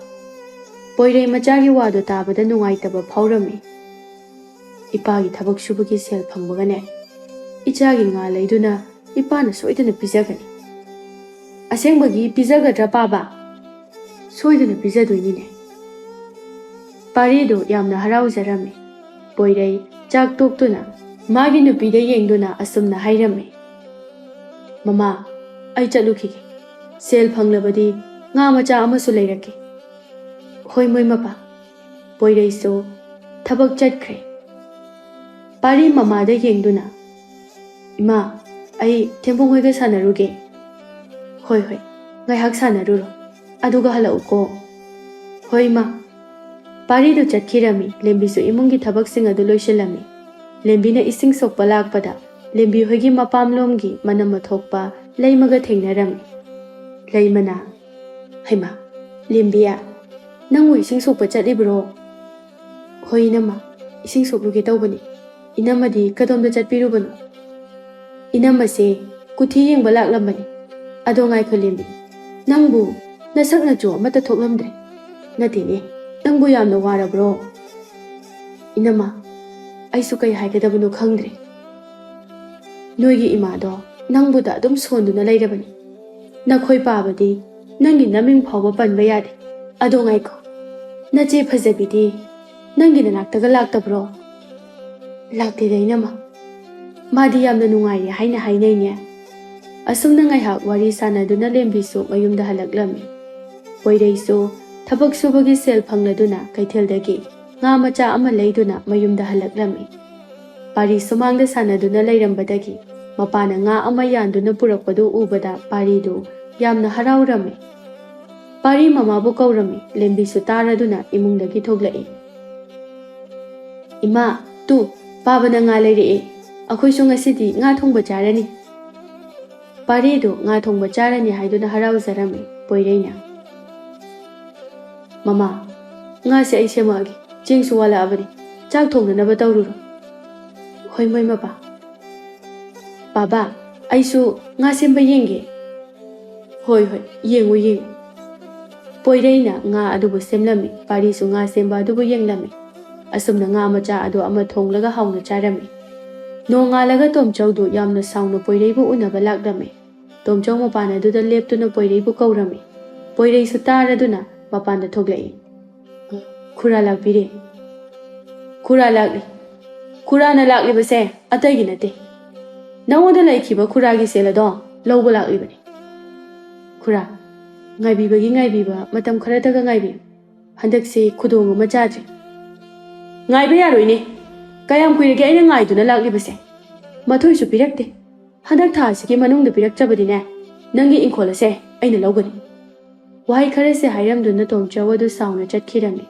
ꯄꯣꯏꯔꯩ ꯃꯆꯥꯒꯤ ꯋꯥꯗꯣ ꯇꯥꯕꯗ ꯅꯨꯡꯉꯥꯏꯇꯕ ꯐꯥꯎꯔꯝꯃꯤ ꯏꯄꯥꯒꯤ ꯊꯕꯛ ꯁꯨꯕꯒꯤ ꯁꯦꯜ ꯐꯪꯕꯒꯅꯦ ꯏꯆꯥꯒꯤ ꯉꯥ ꯂꯩꯗꯨꯅ ꯏꯄꯥꯅ ꯁꯣꯏꯗꯅ ꯄꯤꯖꯒꯅꯤ ꯑꯁꯦꯡꯕꯒꯤ ꯄꯤꯖꯒꯗ꯭ꯔꯥ ꯕꯥꯕꯥ ꯁꯣꯏꯗꯅ ꯄꯤꯖꯗꯣꯏꯅꯤꯅꯦ ꯄꯥꯔꯤꯗꯣ ꯌꯥꯝꯅ ꯍꯔꯥꯎꯖꯔꯝꯃꯤ ꯄꯣꯏꯔꯩ ꯆꯥꯛ ꯇꯣꯛꯇꯨꯅ ꯃꯥꯒꯤ ꯅꯨꯄꯤꯗ ꯌꯦꯡꯗꯨꯅ ꯑꯁꯨꯝꯅ ꯍꯥꯏꯔꯝꯃꯤ ꯃꯃꯥ ꯑꯩ ꯆꯠꯂꯨꯈꯤꯒꯦ ꯁꯦꯜ ꯐꯪꯂꯕꯗꯤ ꯉꯥ ꯃꯆꯥ ꯑꯃꯁꯨ ꯂꯩꯔꯛꯀꯦ ꯍꯣꯏ ꯃꯣꯏ ꯃꯄꯥ ꯄꯣꯏꯔꯩꯁꯨ ꯊꯕꯛ ꯆꯠꯈ꯭ꯔꯦ ꯄꯥꯔꯤ ꯃꯃꯥꯗ ꯌꯦꯡꯗꯨꯅ ꯏꯃꯥ ꯑꯩ ꯊꯦꯝꯐꯣꯡ ꯍꯣꯏꯒ ꯁꯥꯟꯅꯔꯨꯒꯦ ꯍꯣꯏ ꯍꯣꯏ ꯉꯥꯏꯍꯥꯛ ꯁꯥꯟꯅꯔꯨꯔꯣ ꯑꯗꯨꯒ ꯍꯜꯂꯛꯎꯀꯣ ꯍꯣꯏ ꯏꯃꯥ ꯄꯥꯔꯤꯗꯨ ꯆꯠꯈꯤꯔꯝꯃꯤ ꯂꯦꯝꯕꯤꯁꯨ ꯏꯃꯨꯡꯒꯤ ꯊꯕꯛꯁꯤꯡ ꯑꯗꯨ ꯂꯣꯏꯁꯤꯜꯂꯝꯃꯤ ꯂꯦꯝꯕꯤꯅ ꯏꯁꯤꯡ ꯁꯣꯛꯄ ꯂꯥꯛꯄꯗ ꯂꯦꯝꯕꯤ ꯍꯣꯏꯒꯤ ꯃꯄꯥꯝꯂꯣꯝꯒꯤ ꯃꯅꯝ ꯊꯣꯛꯄ ꯂꯩꯃꯒ ꯊꯦꯡꯅꯔꯝꯃꯤ ꯂꯩꯃꯅ ꯍꯩꯃꯥ ꯂꯦꯝꯕꯤꯌꯥ ꯅꯪꯕꯨ ꯏꯁꯤꯡ ꯁꯣꯛꯄ ꯆꯠꯂꯤꯕ꯭ꯔꯣ ꯍꯣꯏ ꯏꯅꯝꯃ ꯏꯁꯤꯡ ꯁꯣꯛꯂꯨꯒꯦ ꯇꯧꯕꯅꯤ ꯏꯅꯝꯃꯗꯤ ꯀꯗꯣꯝꯗ ꯆꯠꯄꯤꯔꯨꯕꯅꯣ ꯏꯅꯝꯃꯁꯦ ꯀꯨꯊꯤ ꯌꯦꯡꯕ ꯂꯥꯛꯂꯝꯕꯅꯤ ꯑꯗꯣ ꯉꯥꯏꯈꯣ ꯂꯦꯝꯕꯤ ꯅꯪꯕꯨ ꯅꯁꯛ ꯅꯆꯨ ꯑꯃꯠꯇ ꯊꯣꯛꯂꯝꯗ꯭ꯔꯦ ꯅꯠꯇꯦꯅꯦ ꯅꯪꯕꯨ ꯌꯥꯝꯅ ꯋꯥꯔꯕ꯭ꯔꯣ ꯏꯅꯝꯃ ꯑꯩꯁꯨ ꯀꯩ ꯍꯥꯏꯒꯗꯕꯅꯣ ꯈꯪꯗ꯭ꯔꯦ ꯅꯣꯏꯒꯤ ꯏꯃꯥꯗꯣ ꯅꯪꯕꯨꯗ ꯑꯗꯨꯝ ꯁꯣꯟꯗꯨꯅ ꯂꯩꯔꯕꯅꯤ ꯅꯈꯣꯏ ꯄꯥꯕꯗꯤ ꯅꯪꯒꯤ ꯅꯃꯤꯡ ꯐꯥꯎꯕ ꯄꯟꯕ ꯌꯥꯗꯦ ꯑꯗꯣ ꯉꯥꯏꯈꯣ ꯅꯆꯦ ꯐꯖꯕꯤꯗꯤ ꯅꯪꯒꯤ ꯅꯅꯥꯛꯇꯒ ꯂꯥꯛꯇꯕ꯭ꯔꯣ ꯂꯥꯛꯇꯦꯗ ꯏꯅꯝꯃ ꯃꯥꯗꯤ ꯌꯥꯝꯅ ꯅꯨꯡꯉꯥꯏꯔꯦ ꯍꯥꯏꯅ ꯍꯥꯏꯅꯩꯅꯦ ꯑꯁꯨꯝꯅ ꯉꯥꯏꯍꯥꯛ ꯋꯥꯔꯤ ꯁꯥꯟꯅꯗꯨꯅ ꯂꯦꯝꯕꯤꯁꯨ ꯃꯌꯨꯝꯗ ꯍꯜꯂꯛꯂꯝꯃꯤ ꯄꯣꯏꯔꯩꯁꯨ ꯊꯕꯛ ꯁꯨꯕꯒꯤ ꯁꯦꯜ ꯐꯪꯂꯗꯨꯅ ꯀꯩꯊꯦꯜꯗꯒꯤ ꯉꯥ ꯃꯆꯥ ꯑꯃ ꯂꯩꯗꯨꯅ ꯃꯌꯨꯝꯗ ꯍꯜꯂꯛꯂꯝꯃꯤ ꯄꯥꯔꯤ ꯁꯨꯃꯥꯡꯗ ꯁꯥꯟꯅꯗꯨꯅ ꯂꯩꯔꯝꯕꯗꯒꯤ ꯃꯄꯥꯅ ꯉꯥ ꯑꯃ ꯌꯥꯟꯗꯨꯅ ꯄꯨꯔꯛꯄꯗꯨ ꯎꯕꯗ ꯄꯥꯔꯤꯗꯨ ꯌꯥꯝꯅ ꯍꯔꯥꯎꯔꯝꯃꯤ ꯄꯥꯔꯤ ꯃꯃꯥꯕꯨ ꯀꯧꯔꯝꯃꯤ ꯂꯦꯝꯕꯤꯁꯨ ꯇꯥꯔꯗꯨꯅ ꯏꯃꯨꯡꯗꯒꯤ ꯊꯣꯛꯂꯛꯏ ꯏꯃꯥ ꯇꯨ ꯄꯥꯕꯅ ꯉꯥ ꯂꯩꯔꯛꯑꯦ ꯑꯩꯈꯣꯏꯁꯨ ꯉꯁꯤꯗꯤ ꯉꯥ ꯊꯣꯡꯕ ꯆꯥꯔꯅꯤ ꯄꯥꯔꯤꯗꯨ ꯉꯥ ꯊꯣꯡꯕ ꯆꯥꯔꯅꯤ ꯍꯥꯏꯗꯨꯅ ꯍꯔꯥꯎꯖꯔꯝꯃꯤ ꯄꯣꯏꯔꯩꯅ ꯃꯃꯥ ꯉꯥꯁꯦ ꯑꯩ ꯁꯦꯝꯃꯛꯑꯒꯦ ꯆꯦꯡꯁꯨ ꯋꯥꯠꯂꯛꯑꯕꯅꯤ ꯆꯥꯛ ꯊꯣꯡꯅꯅꯕ ꯇꯧꯔꯨꯔꯣ ꯍꯣꯏ ꯃꯣꯏ ꯃꯄꯥ ꯕꯥꯕꯥ ꯑꯩꯁꯨ ꯉꯥ ꯁꯦꯝꯕ ꯌꯦꯡꯒꯦ ꯍꯣꯏ ꯍꯣꯏ ꯌꯦꯡꯉꯨ ꯌꯦꯡꯉꯨ ꯄꯣꯏꯔꯩꯅ ꯉꯥ ꯑꯗꯨꯕꯨ ꯁꯦꯝꯂꯝꯃꯤ ꯄꯥꯔꯤꯁꯨ ꯉꯥ ꯁꯦꯝꯕ ꯑꯗꯨꯕꯨ ꯌꯦꯡꯂꯝꯃꯤ ꯑꯁꯨꯝꯅ ꯉꯥ ꯃꯆꯥ ꯑꯗꯨ ꯑꯃ ꯊꯣꯡꯂꯒ ꯍꯥꯎꯅ ꯆꯥꯔꯝꯃꯤ ꯅꯣꯡꯉꯥꯜꯂꯒ ꯇꯣꯝꯆꯧꯗꯨ ꯌꯥꯝꯅ ꯁꯥꯎꯅ ꯄꯣꯏꯔꯩꯕꯨ ꯎꯅꯕ ꯂꯥꯛꯂꯝꯃꯤ ꯇꯣꯝꯆꯧ ꯃꯄꯥꯟ ꯑꯗꯨꯗ ꯂꯦꯞꯇꯨꯅ ꯄꯣꯏꯔꯩꯕꯨ ꯀꯧꯔꯝꯃꯤ ꯄꯣꯏꯔꯩꯁꯨ ꯇꯥꯔꯗꯨꯅ ꯃꯄꯥꯟꯗ ꯊꯣꯛꯂꯛꯏ ꯈꯨꯔꯥ ꯂꯥꯛꯄꯤꯔꯦ ꯈꯨꯔꯥ ꯂꯥꯛꯂꯤ ꯈꯨꯔꯥꯅ ꯂꯥꯛꯂꯤꯕꯁꯦ ꯑꯇꯩꯒꯤ ꯅꯠꯇꯦ ꯅꯉꯣꯟꯗ ꯂꯩꯈꯤꯕ ꯈꯨꯔꯥꯒꯤ ꯁꯦꯜ ꯑꯗꯣ ꯂꯧꯕ ꯂꯥꯛꯂꯤꯕꯅꯤ ꯈꯨꯔꯥ ꯉꯥꯏꯕꯤꯕꯒꯤ ꯉꯥꯏꯕꯤꯕ ꯃꯇꯝ ꯈꯔꯇꯒ ꯉꯥꯏꯕꯤꯌꯨ ꯍꯟꯗꯛꯁꯦ ꯈꯨꯗꯣꯡ ꯑꯃ ꯆꯥꯗ꯭ꯔꯤ ꯉꯥꯏꯕ ꯌꯥꯔꯣꯏꯅꯦ ꯀꯌꯥꯝ ꯀꯨꯏꯔꯒꯦ ꯑꯩꯅ ꯉꯥꯏꯗꯨꯅ ꯂꯥꯛꯂꯤꯕꯁꯦ ꯃꯊꯣꯏꯁꯨ ꯄꯤꯔꯛꯇꯦ ꯍꯟꯗꯛ ꯊꯥ ꯑꯁꯤꯒꯤ ꯃꯅꯨꯡꯗ ꯄꯤꯔꯛꯇ꯭ꯔꯕꯗꯤꯅꯦ ꯅꯪꯒꯤ ꯏꯪꯈꯣꯜ ꯑꯁꯦ ꯑꯩꯅ ꯂꯧꯒꯅꯤ ꯋꯥꯍꯩ ꯈꯔꯁꯦ ꯍꯥꯏꯔꯝꯗꯨꯅ ꯇꯣꯝꯆꯧ ꯑꯗꯨ ꯁꯥꯎꯅ ꯆꯠꯈꯤꯔꯝꯃꯤ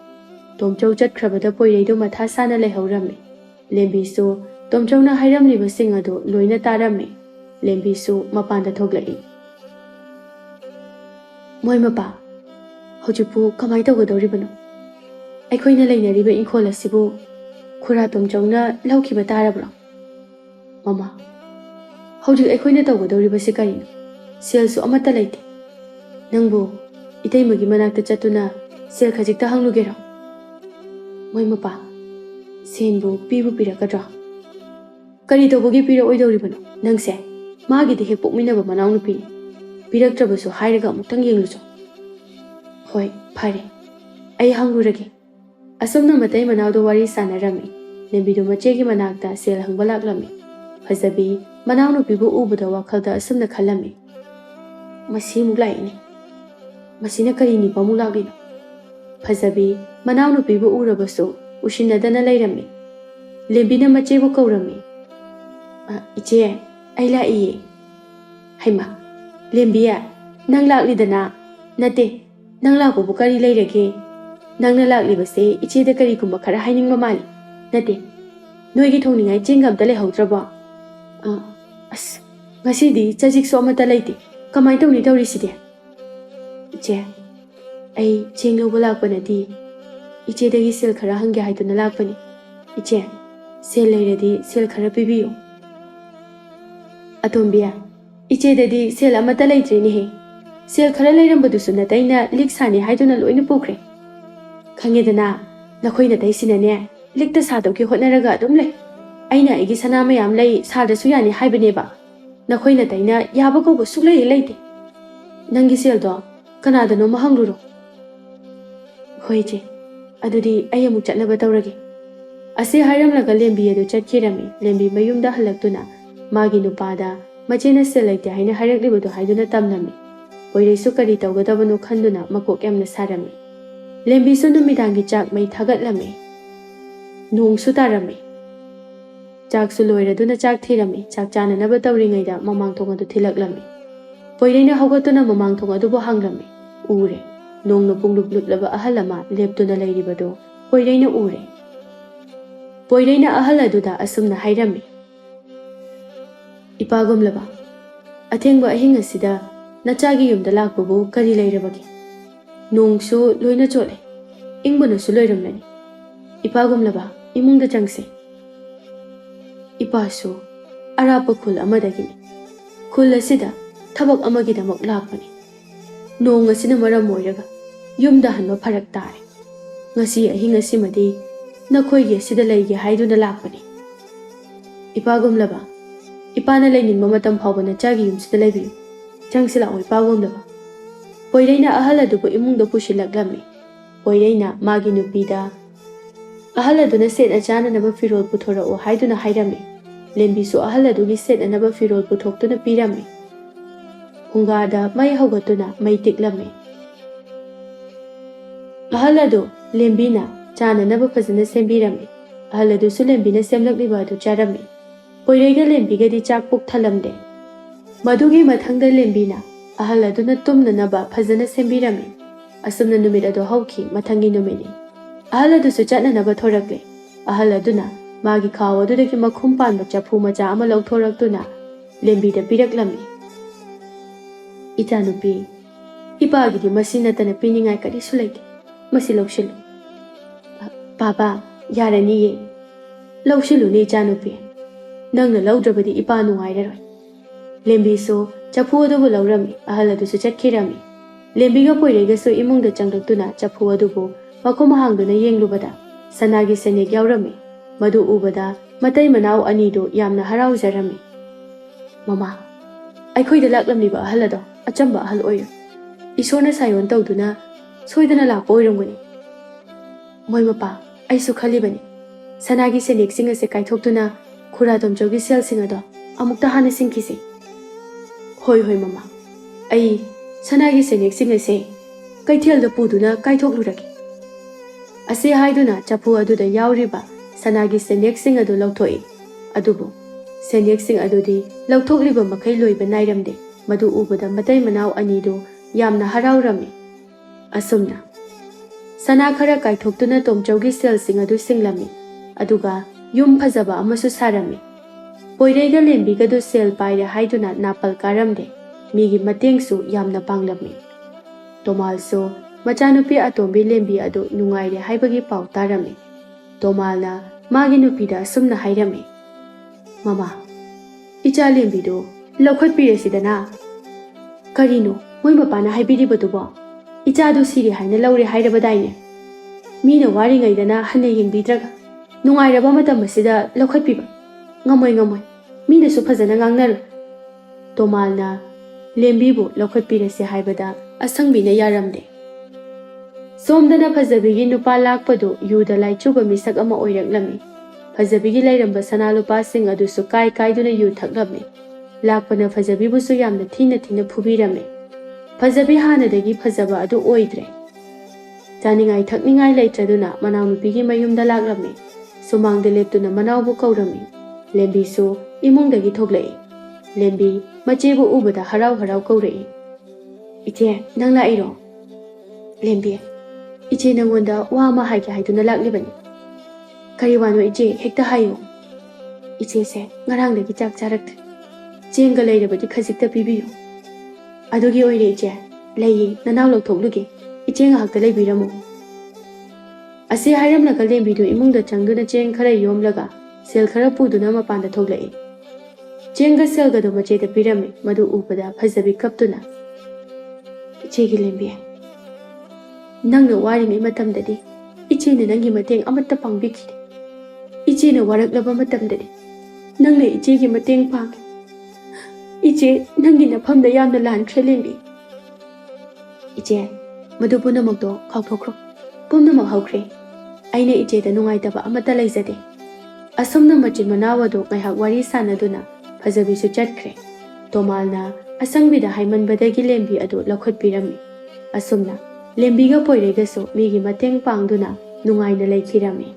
ꯇꯣꯝꯆꯧ ꯆꯠꯈ꯭ꯔꯕꯗ ꯄꯣꯏꯔꯩꯗꯨ ꯃꯊꯥ ꯁꯥꯅ ꯂꯩꯍꯧꯔꯝꯃꯤ ꯂꯦꯝꯕꯤꯁꯨ ꯇꯣꯝꯆꯧꯅ ꯍꯥꯏꯔꯝꯂꯤꯕꯁꯤꯡ ꯑꯗꯨ ꯂꯣꯏꯅ ꯇꯥꯔꯝꯃꯤ ꯂꯦꯝꯕꯤꯁꯨ ꯃꯄꯥꯟꯗ ꯊꯣꯛꯂꯛꯏ ꯃꯣꯏ ꯃꯄꯥ ꯍꯧꯖꯤꯛꯄꯨ ꯀꯃꯥꯏ ꯇꯧꯒꯗꯧꯔꯤꯕꯅꯣ ꯑꯩꯈꯣꯏꯅ ꯂꯩꯅꯔꯤꯕ ꯏꯪꯈꯣꯜ ꯑꯁꯤꯕꯨ ꯈꯨꯔꯥ ꯇꯣꯝꯆꯧꯅ ꯂꯧꯈꯤꯕ ꯇꯥꯔꯕ꯭ꯔꯣ ꯃꯃꯥ ꯍꯧꯖꯤꯛ ꯑꯩꯈꯣꯏꯅ ꯇꯧꯒꯗꯧꯔꯤꯕꯁꯤ ꯀꯔꯤꯅꯣ ꯁꯦꯜꯁꯨ ꯑꯃꯠꯇ ꯂꯩꯇꯦ ꯅꯪꯕꯨ ꯏꯇꯩꯃꯒꯤ ꯃꯅꯥꯛꯇ ꯆꯠꯇꯨꯅ ꯁꯦꯜ ꯈꯖꯤꯛꯇ ꯍꯪꯂꯨꯒꯦꯔꯣ ꯃꯣꯏ ꯃꯄꯥ ꯁꯦꯟꯕꯨ ꯄꯤꯕꯨ ꯄꯤꯔꯛꯀꯗ꯭ꯔꯣ ꯀꯔꯤ ꯇꯧꯕꯒꯤ ꯄꯤꯔꯛꯑꯣꯏꯗꯧꯔꯤꯕꯅꯣ ꯅꯪꯁꯦ ꯃꯥꯒꯤꯗꯤ ꯍꯦꯛ ꯄꯣꯛꯃꯤꯟꯅꯕ ꯃꯅꯥꯎꯅꯨꯄꯤꯅꯤ ꯄꯤꯔꯛꯇ꯭ꯔꯕꯁꯨ ꯍꯥꯏꯔꯒ ꯑꯃꯨꯛꯇꯪ ꯌꯦꯡꯂꯨꯆꯣ ꯍꯣꯏ ꯐꯔꯦ ꯑꯩ ꯍꯪꯂꯨꯔꯒꯦ ꯑꯁꯨꯝꯅ ꯃꯇꯩ ꯃꯅꯥꯎꯗꯣ ꯋꯥꯔꯤ ꯁꯥꯟꯅꯔꯝꯃꯤ ꯂꯦꯝꯕꯤꯗꯨ ꯃꯆꯦꯒꯤ ꯃꯅꯥꯛꯇ ꯁꯦꯜ ꯍꯪꯕ ꯂꯥꯛꯂꯝꯃꯤ ꯐꯖꯕꯤ ꯃꯅꯥꯎꯅꯨꯄꯤꯕꯨ ꯎꯕꯗ ꯋꯥꯈꯜꯗ ꯑꯁꯨꯝꯅ ꯈꯜꯂꯝꯃꯤ ꯃꯁꯤꯃꯨꯛ ꯂꯥꯛꯏꯅꯤ ꯃꯁꯤꯅ ꯀꯔꯤ ꯅꯤꯄꯃꯨꯛ ꯂꯥꯛꯂꯤꯅꯣ ꯐꯖꯕꯤ ꯃꯅꯥꯎꯅꯨꯄꯤꯕꯨ ꯎꯔꯕꯁꯨ usinadana lairami. Lembina machebu kaurami. Iche, ai laiye. Haima, lembiya, nang laklidana. Nate, nang lakbubu kari lairage. Nang na laklibase iche da kari kumba khara haining mamali. Nate, noigi thongningai chenga amta lehaudraba. Ngasidi chajik so amata laite. Kamai tawni tawriside. Iche, ai cheng lawba lakpanadi. Iche dagi sel khara hangge haiduna lakpani. Iche, sel lairadi sel khara pibiyo. Atombiya, iche dadi sel amata laitrini he. Sel khara lairambadu nataina liksani haiduna loina pukre. Khangedana, nakhoi natai sinane, likta sadauki hotnaraga adum lay. Aina igi sana mayam lay sadasu yani haibaneba. Nakhoi nataina yaba kauba suklay laite. Nangi sel do, kanadano mahangluro. Hoi che, adudi ayamuk chatnaba tawrage. Ase hairamlaga lembi adu chatkirami, lembi mayumda halaktuna, magi nupada, machena sel laite haina hairaklibudu haiduna tamnami. Poireisu kari tawgadabanu khanduna makok yamna sarami. Lembi su numidangi chak mai thagatlami. Nung su tarami. Chak su loiraduna chak thirami, chak chananaba tawringaida mamang thongadu thilaklami. Poireina haugatuna mamang thongadu bo hanglami. Ure. Nung no punglup luplaba ahalama leptuna lairibado. Poireina ure. Poireina ahaladuda asumna hairami. Ipagumlaba. Athengba ahinga sida nachagi yumda lakbubu kari lairabagi. Nung su loina chole. Ingbana su loiramlani. Ipagumlaba imungda changse. Ipa su arapa khul amadagini. Khul asida thabak amagidamak lakpani. Nong asina maram moiraga yumda hanba pharak tare. Ngasi ahinga simadi nakhoige sida laige haiduna lakpani. Ipagumlaba ipana lainingba matam phawba nachagi yumsida laibiyu. Changsila oi pagumlaba. Poireina ahaladubu imungda pusilaklami. Poireina magi nupida ahaladuna set achana naba firol puthora o haiduna hairami. Lembi su ahaladugi set anaba firol puthoktuna pirami. Hungada mai haugatuna mai tiklami. Ahaladu lembina chana naba fazana sembirami. Ahaladu su lembina semlakliba adu charami. Poireiga lembiga di chak puk thalamde. Madugi mathangda lembina ahaladuna tumna naba fazana sembirami. Asumna numit adu hauki mathangi numini. Ahaladu su chatna naba thorakle. Ahaladuna magi khawa dudaki makhum panba chapu macha ama lauthoraktuna lembida piraklami. Ichanupi ipagidi masinatana piningai karisu laite. Masi laushilu. Papa yaraniye. Laushilu ni ichanupi. Nangna laudrabadi ipa nungairaroi. Lembi su chapu adubu laurami. Ahaladu su chatkirami. Lembiga poirega su imungda changlaktuna chapu adubu makhum hangduna yenglubada sanagi senek yaurami. Madu ubada matai manau anidu yamna harauzarami. Mama, aikhoida laklamniba ahalado achamba ahal oyo. Isona sayon tawduna soidana lakpa oiramgani. Moi mapa, aisu khalibani. Sanagi senek singa se kaithoktuna khuradom jogi sel singa do amukta hana singkisi. Hoi hoi mama. Ai sanagi senek singa se kaithel da puduna kaithokluragi. Ase haiduna chapu aduda yauriba sanagi senek singa do lauthoi. Adubu senek sing adudi lauthokliba makai loiba nairamde. Madu ubada matai manau anidu yamna haraurami. Asumna sana khara kaithoktuna tomchaugi sel sing adu singlami. Aduga yum phajaba amasu sarami. Poireiga lembiga do sel paire haiduna napal karamde. Migi matengsu yamna panglami. Tomalso machanupi atombi lembi adu nungaire haibagi pau tarami. Tomalna magi nupida asumna hairami. Mama, icha lembi do laukhot piresidana. Karino, moi mapana haibiribadubo. Icha do siri haina laure hairabadaine. Mina waringaidana hana yengbidraga. Nungairaba matam asida laukhot piba. Ngamoi. Mina su phajana ngangnar. Tomalna lembibu laukhot pirese haibada asangbina yaramde. Somdana phajabigi nupa lakpadu yuda laichuba misak ama oiraklami. Phajabigi lairamba sanalupa sing adusu kai kaiduna yu thaklami. Lakpana phajabibusu yamna thina phubirami. Phajabi hanadagi phajaba adu oidre. ꯆꯥꯅꯤꯡꯉꯥꯏ ꯊꯛꯅꯤꯡꯉꯥꯏ ꯂꯩꯇ꯭ꯔꯗꯨꯅ ꯃꯅꯥꯎꯅꯨꯄꯤꯒꯤ ꯃꯌꯨꯝꯗ ꯂꯥꯛꯂꯝꯃꯤ꯫ ꯁꯨꯃꯥꯡꯗ ꯂꯦꯞꯇꯨꯅ ꯃꯅꯥꯎꯕꯨ ꯀꯧꯔꯝꯃꯤ꯫ ꯂꯦꯝꯕꯤꯁꯨ ꯏꯃꯨꯡꯗꯒꯤ ꯊꯣꯛꯂꯛꯏ꯫ ꯂꯦꯝꯕꯤ ꯃꯆꯦꯕꯨ ꯎꯕꯗ ꯍꯔꯥꯎ ꯍꯔꯥꯎ ꯀꯧꯔꯛꯏ꯫ "ꯏꯆꯦ, ꯅꯪ ꯂꯥꯛꯏꯔꯣ?" "ꯂꯦꯝꯕꯤ, ꯏꯆꯦ ꯅꯪꯉꯣꯟꯗ ꯋꯥ ꯑꯃ ꯍꯥꯏꯒꯦ ꯍꯥꯏꯗꯨꯅ ꯂꯥꯛꯂꯤꯕꯅꯤ." "ꯀꯔꯤ ꯋꯥꯅꯣ ꯏꯆꯦ? ꯍꯦꯛꯇ ꯍꯥꯏꯌꯨ." "ꯏꯆꯦꯁꯦ ꯉꯔꯥꯡꯗꯒꯤ ꯆꯥꯛ ꯆꯥꯔꯛꯇ꯭ꯔꯦ. ꯆꯦꯡꯒ ꯂꯩꯔꯕꯗꯤ ꯈꯖꯤꯛꯇ ꯄꯤꯕꯤꯌꯨ." "ꯑꯗꯨꯒꯤ ꯑꯣꯏꯔꯦ ꯏꯆꯦ. ꯂꯩꯌꯦ, ꯅꯅꯥꯎ ꯂꯧꯊꯣꯛꯂꯨꯒꯦ. ꯏꯆꯦ ꯉꯥꯏꯍꯥꯛꯇ ꯂꯩꯕꯤꯔꯝꯃꯨ." ꯑꯁꯤ ꯍꯥꯏꯔꯝꯂꯒ ꯂꯦꯝꯕꯤꯗꯨ ꯏꯃꯨꯡꯗ ꯆꯪꯗꯨꯅ ꯆꯦꯡ ꯈꯔ ꯌꯣꯝꯂꯒ ꯁꯦꯜ ꯈꯔ ꯄꯨꯗꯨꯅ ꯃꯄꯥꯟꯗ ꯊꯣꯛꯂꯛꯏ꯫ ꯆꯦꯡꯒ ꯁꯦꯜꯒꯗꯨ ꯃꯆꯦꯗ ꯄꯤꯔꯝꯃꯤ꯫ ꯃꯗꯨ ꯎꯕꯗ ꯐꯖꯕꯤ ꯀꯞꯇꯨꯅ, "ꯏꯆꯦꯒꯤ ꯂꯦꯝꯕꯤ, ꯅꯪꯅ ꯋꯥꯔꯤꯉꯩ ꯃꯇꯝꯗꯗꯤ ꯏꯆꯦꯅ ꯅꯪꯒꯤ ꯃꯇꯦꯡ ꯑꯃꯠꯇ ꯄꯥꯡꯕꯤꯈꯤꯗꯦ. ꯏꯆꯦꯅ ꯋꯥꯔꯛꯂꯕ ꯃꯇꯝꯗꯗꯤ ꯅꯪꯅ ꯏꯆꯦꯒꯤ ꯃꯇꯦꯡ ꯄꯥꯡꯉꯤ. ꯏꯆꯦ ꯅꯪꯒꯤ ꯅꯐꯝꯗ ꯌꯥꯝꯅ ꯂꯥꯟꯈ꯭ꯔꯦ ꯂꯦꯝꯕꯤ." "ꯏꯆꯦ, ꯃꯗꯨ ꯄꯨꯝꯅꯃꯛꯇꯣ ꯀꯥꯎꯊꯣꯛꯈ꯭ꯔꯣ. ꯄꯨꯝꯅꯃꯛ ꯍꯧꯈ꯭ꯔꯦ. ꯑꯩꯅ ꯏꯆꯦꯗ ꯅꯨꯡꯉꯥꯏꯇꯕ ꯑꯃꯠꯇ ꯂꯩꯖꯗꯦ." ꯑꯁꯨꯝꯅ ꯃꯆꯤꯟ ꯃꯅꯥꯎ ꯑꯗꯨ ꯉꯥꯏꯍꯥꯛ ꯋꯥꯔꯤ ꯁꯥꯟꯅꯗꯨꯅ ꯐꯖꯕꯤꯁꯨ ꯆꯠꯈ꯭ꯔꯦ꯫ ꯇꯣꯃꯥꯜꯅ ꯑꯁꯪꯕꯤꯗ ꯍꯥꯏꯃꯟꯕꯗꯒꯤ ꯂꯦꯝꯕꯤ ꯑꯗꯨ ꯂꯧꯈꯠꯄꯤꯔꯝꯃꯤ꯫ ꯑꯁꯨꯝꯅ ꯂꯦꯝꯕꯤꯒ ꯄꯣꯏꯔꯩꯒꯁꯨ ꯃꯤꯒꯤ ꯃꯇꯦꯡ ꯄꯥꯡꯗꯨꯅ ꯅꯨꯡꯉꯥꯏꯅ ꯂꯩꯈꯤꯔꯝꯃꯤ꯫